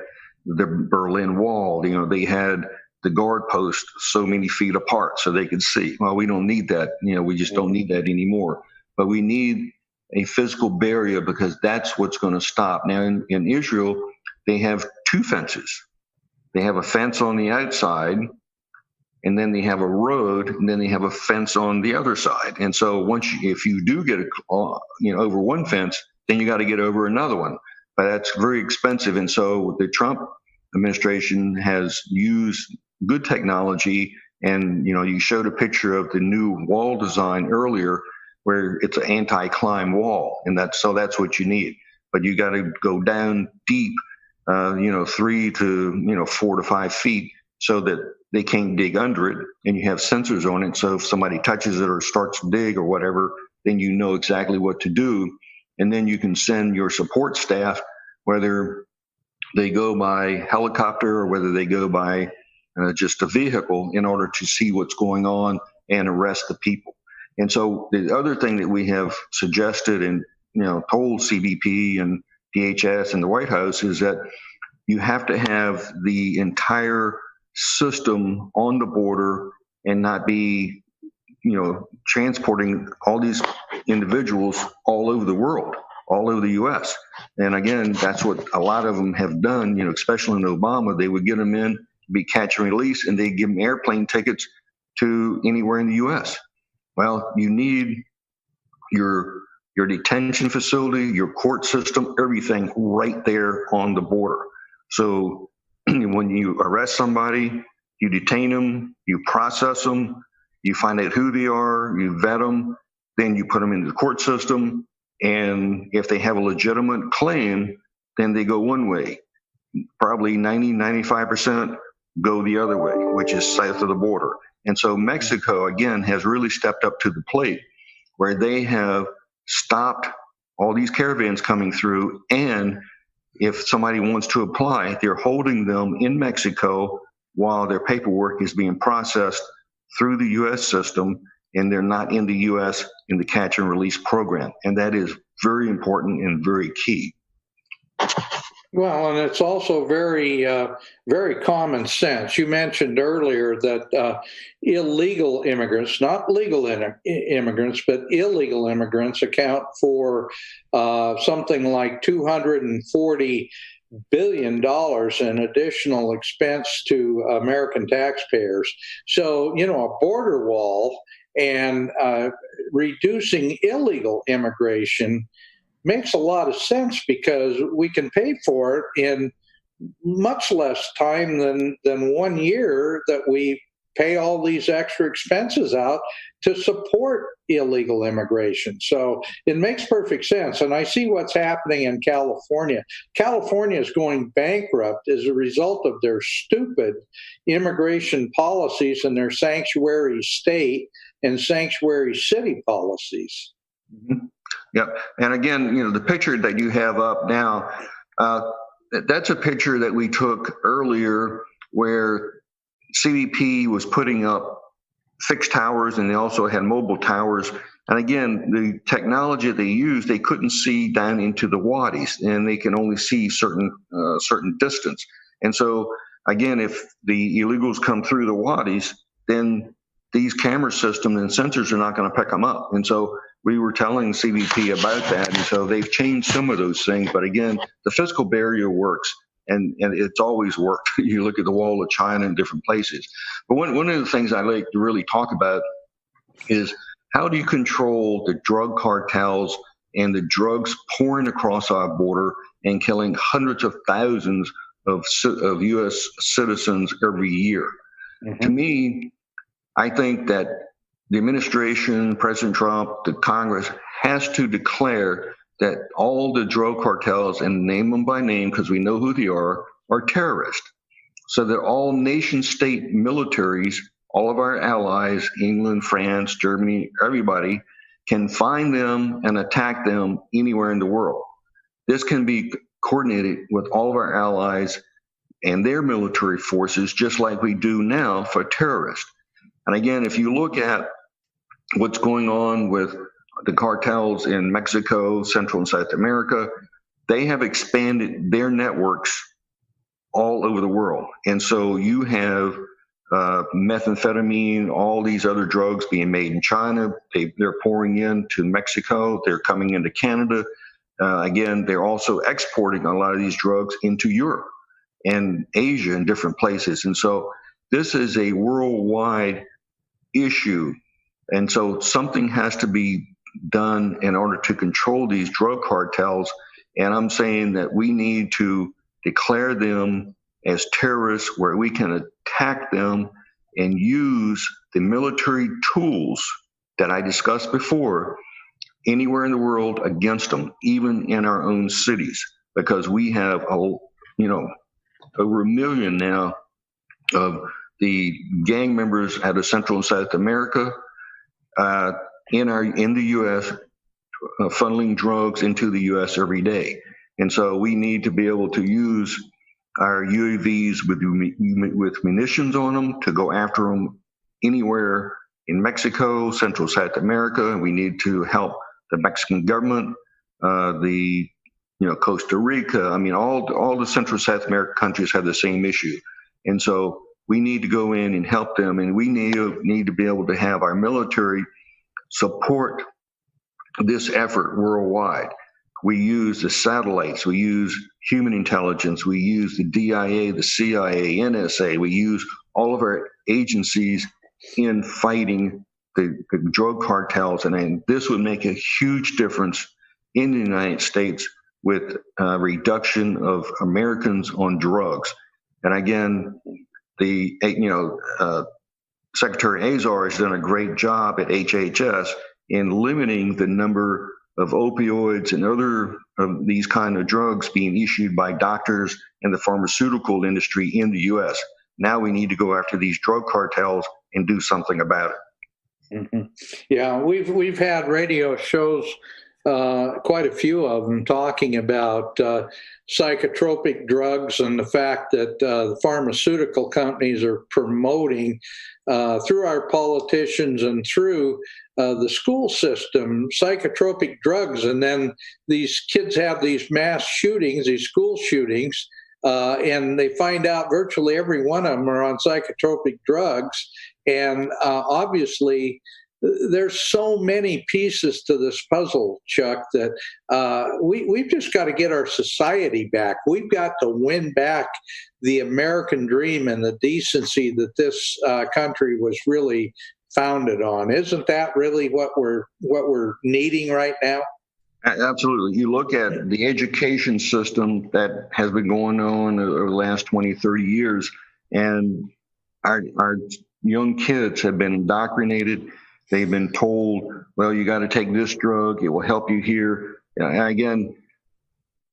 the Berlin Wall, they had the guard post so many feet apart so they could see. Well, we don't need that. We just don't need that anymore. But we need a physical barrier, because that's what's going to stop. Now, in Israel, they have 2 fences. They have a fence on the outside, and then they have a road, and then they have a fence on the other side. And so if you do get over one fence, then you got to get over another one. But that's very expensive. And so the Trump administration has used good technology. And, you showed a picture of the new wall design earlier, where it's an anti-climb wall. And that's what you need. But you got to go down deep, 3 to 4 to 5 feet, so that they can't dig under it, and you have sensors on it. So if somebody touches it or starts to dig or whatever, then you know exactly what to do. And then you can send your support staff, whether they go by helicopter or whether they go by just a vehicle, in order to see what's going on and arrest the people. And so the other thing that we have suggested and told CBP and DHS and the White House is that you have to have the entire system on the border, and not be transporting all these individuals all over the world, all over the U.S. And again, that's what a lot of them have done, especially in Obama. They would get them in, be catch and release, and they give them airplane tickets to anywhere in the U.S. Well, you need your detention facility, your court system, everything right there on the border. So when you arrest somebody, you detain them, you process them, you find out who they are, you vet them, then you put them into the court system. And if they have a legitimate claim, then they go one way. Probably 95% go the other way, which is south of the border. And so Mexico, again, has really stepped up to the plate, where they have stopped all these caravans coming through. And if somebody wants to apply, they're holding them in Mexico while their paperwork is being processed through the U.S. system, and they're not in the U.S. in the catch and release program. And that is very important and very key. Well, and it's also very, very common sense. You mentioned earlier that illegal immigrants, not legal immigrants, but illegal immigrants account for something like 240 billion in additional expense to American taxpayers. So, a border wall and reducing illegal immigration makes a lot of sense because we can pay for it in much less time than 1 year that we pay all these extra expenses out to support illegal immigration. So it makes perfect sense. And I see what's happening in California. California is going bankrupt as a result of their stupid immigration policies and their sanctuary state and sanctuary city policies. Mm-hmm. Yep. And again, the picture that you have up now, that's a picture that we took earlier where CBP was putting up fixed towers and they also had mobile towers. And again, the technology they used, they couldn't see down into the wadis and they can only see certain distance. And so again, if the illegals come through the wadis, then these camera systems and sensors are not going to pick them up. And so we were telling CBP about that. And so they've changed some of those things. But again, the physical barrier works. And it's always worked. You look at the wall of China in different places. But one of the things I like to really talk about is how do you control the drug cartels and the drugs pouring across our border and killing hundreds of thousands of U.S. citizens every year? Mm-hmm. To me, I think that the administration, President Trump, the Congress has to declare that all the drug cartels, and name them by name because we know who they are terrorists. So that all nation-state militaries, all of our allies, England, France, Germany, everybody, can find them and attack them anywhere in the world. This can be coordinated with all of our allies and their military forces, just like we do now for terrorists. And again, if you look at what's going on with the cartels in Mexico, Central and South America, they have expanded their networks all over the world. And so you have methamphetamine, all these other drugs being made in China. They're pouring into Mexico. They're coming into Canada. Again, they're also exporting a lot of these drugs into Europe and Asia and different places. And so this is a worldwide issue. And so something has to be done in order to control these drug cartels. And I'm saying that we need to declare them as terrorists where we can attack them and use the military tools that I discussed before anywhere in the world against them, even in our own cities, because we have over 1 million now of the gang members out of Central and South America in the U.S. Funneling drugs into the U.S. every day. And so we need to be able to use our UAVs with munitions on them to go after them anywhere in Mexico, Central South America. And we need to help the Mexican government, Costa Rica. I mean, all the Central South American countries have the same issue. And so we need to go in and help them. And we need to be able to have our military support this effort worldwide. We use the satellites, we use human intelligence, we use the DIA, the CIA, NSA, we use all of our agencies in fighting the drug cartels. And this would make a huge difference in the United States with reduction of Americans on drugs. And again, Secretary Azar has done a great job at HHS in limiting the number of opioids and other of these kind of drugs being issued by doctors and the pharmaceutical industry in the U.S. Now we need to go after these drug cartels and do something about it. Mm-hmm. Yeah, we've had radio shows, quite a few of them, talking about psychotropic drugs and the fact that the pharmaceutical companies are promoting through our politicians and through the school system psychotropic drugs, and then these kids have these mass shootings, these school shootings, and they find out virtually every one of them are on psychotropic drugs. And obviously there's so many pieces to this puzzle, Chuck, that we've just got to get our society back. We've got to win back the American dream and the decency that this country was really founded on. Isn't that really what we're needing right now? Absolutely. You look at the education system that has been going on over the last 20, 30 years, and our young kids have been indoctrinated. They've been told, well, you got to take this drug. It will help you here. And again,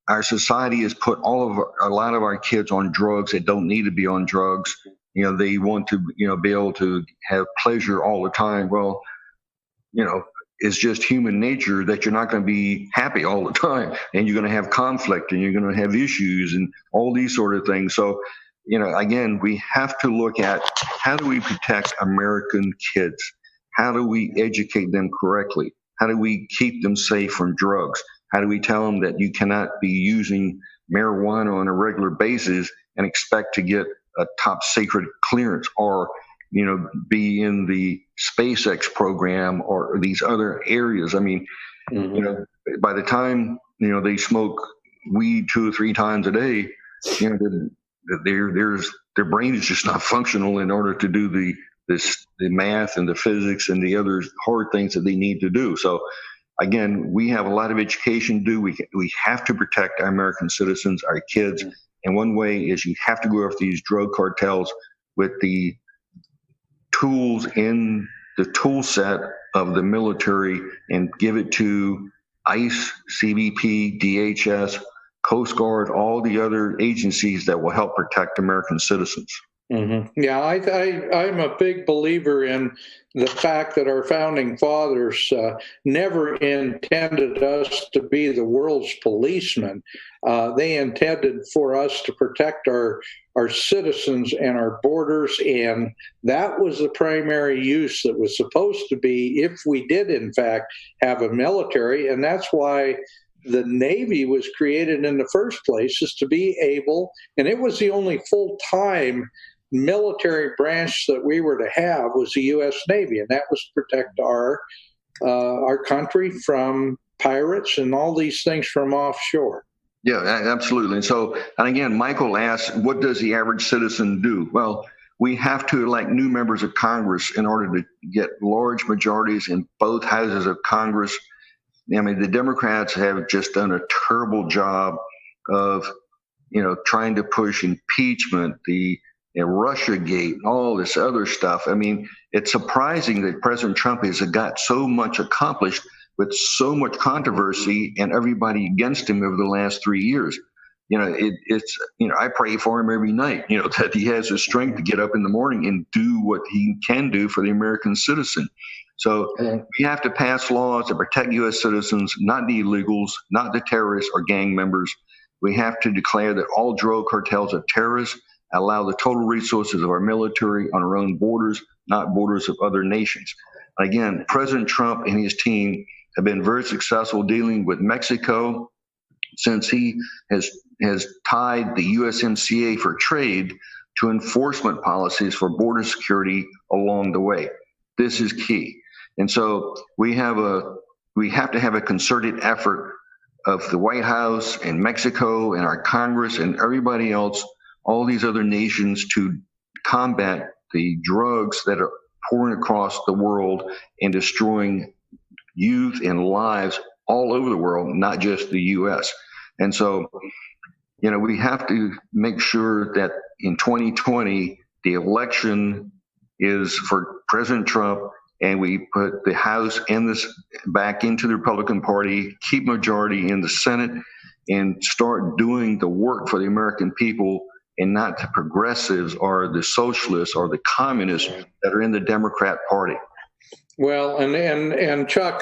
our society has put a lot of our kids on drugs that don't need to be on drugs. They want to, be able to have pleasure all the time. Well, it's just human nature that you're not going to be happy all the time, and you're going to have conflict, and you're going to have issues and all these sort of things. So, again, we have to look at how do we protect American kids? How do we educate them correctly? How do we keep them safe from drugs? How do we tell them that you cannot be using marijuana on a regular basis and expect to get a top secret clearance, or be in the SpaceX program or these other areas? I mean, by the time they smoke weed 2 or 3 times a day, their brain is just not functional in order to do the math and the physics and the other hard things that they need to do. So again, we have a lot of education to do. We have to protect our American citizens, our kids. And one way is you have to go after these drug cartels with the tools in the tool set of the military and give it to ICE, CBP, DHS, Coast Guard, all the other agencies that will help protect American citizens. Mm-hmm. Yeah, I'm a big believer in the fact that our founding fathers never intended us to be the world's policemen. They intended for us to protect our citizens and our borders, and that was the primary use that was supposed to be if we did, in fact, have a military. And that's why the Navy was created in the first place, is to be able, and it was the only full-time military branch that we were to have was the U.S. Navy, and that was to protect our country from pirates and all these things from offshore. Yeah, absolutely. And again, Michael asked, what does the average citizen do? Well, we have to elect new members of Congress in order to get large majorities in both houses of Congress. I mean, the Democrats have just done a terrible job of, trying to push impeachment, the Russiagate, all this other stuff. I mean, it's surprising that President Trump has got so much accomplished with so much controversy and everybody against him over the last 3 years. I pray for him every night, that he has the strength to get up in the morning and do what he can do for the American citizen. So we have to pass laws to protect U.S. citizens, not the illegals, not the terrorists or gang members. We have to declare that all drug cartels are terrorists, allow the total resources of our military on our own borders, not borders of other nations. Again, President Trump and his team have been very successful dealing with Mexico, since he has tied the USMCA for trade to enforcement policies for border security along the way. This is key. And so we have to have a concerted effort of the White House and Mexico and our Congress and everybody else, all these other nations, to combat the drugs that are pouring across the world and destroying youth and lives all over the world, not just the U.S. And so, we have to make sure that in 2020, the election is for President Trump, and we put the House and this back into the Republican Party, keep majority in the Senate, and start doing the work for the American people, and not the progressives or the socialists or the communists that are in the Democrat Party. Well, and Chuck,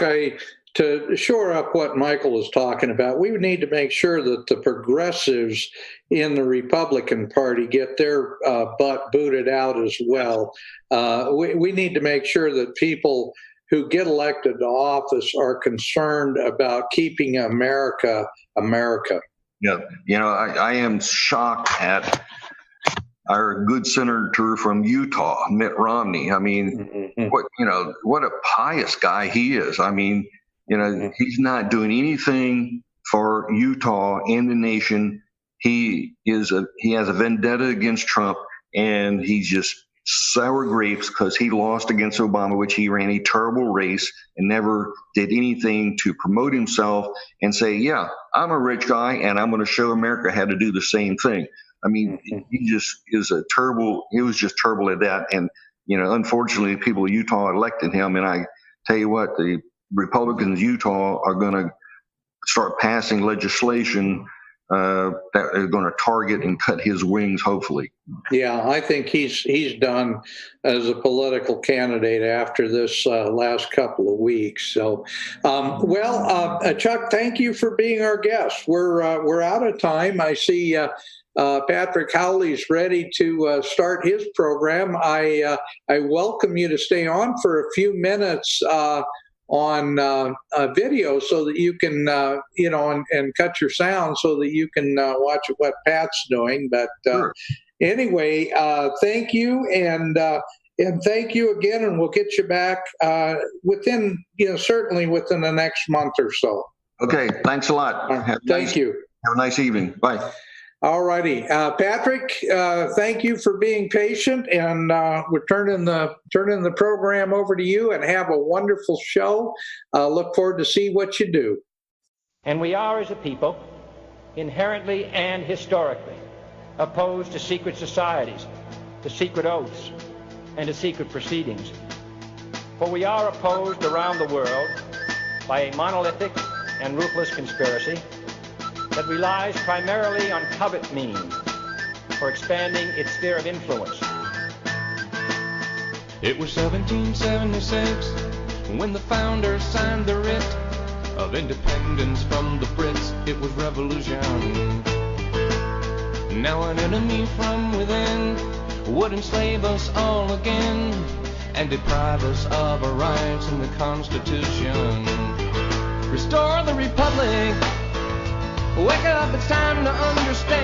to shore up what Michael is talking about, we need to make sure that the progressives in the Republican Party get their butt booted out as well. We need to make sure that people who get elected to office are concerned about keeping America. Yeah, I am shocked at our good senator from Utah, Mitt Romney. I mean, what a pious guy he is. I mean, he's not doing anything for Utah and the nation. He has a vendetta against Trump, and he's just sour grapes because he lost against Obama, which he ran a terrible race and never did anything to promote himself and say, yeah, I'm a rich guy and I'm going to show America how to do the same thing. I mean, he was just terrible at that. And, unfortunately, people of Utah elected him. And I tell you what, the Republicans in Utah are going to start passing legislation that is going to target and cut his wings, hopefully. Yeah, I think he's done as a political candidate after this last couple of weeks. So, Chuck, thank you for being our guest. We're out of time. I see Patrick Howley's ready to start his program. I welcome you to stay on for a few minutes on video so that you can, and cut your sound so that you can watch what Pat's doing. But sure. Anyway, thank you, and thank you again, and we'll get you back certainly within the next month or so. Okay, thanks a lot. Thank you. Have a nice evening. Bye. All righty. Patrick, thank you for being patient, and we're turning the program over to you, and have a wonderful show. Look forward to see what you do. And we are, as a people, inherently and historically opposed to secret societies, to secret oaths, and to secret proceedings. For we are opposed around the world by a monolithic and ruthless conspiracy that relies primarily on covert means for expanding its sphere of influence. It was 1776 when the founders signed the writ of independence from the Brits. It was revolution. Now an enemy from within would enslave us all again and deprive us of our rights in the Constitution. Restore the Republic. Wake up, it's time to understand.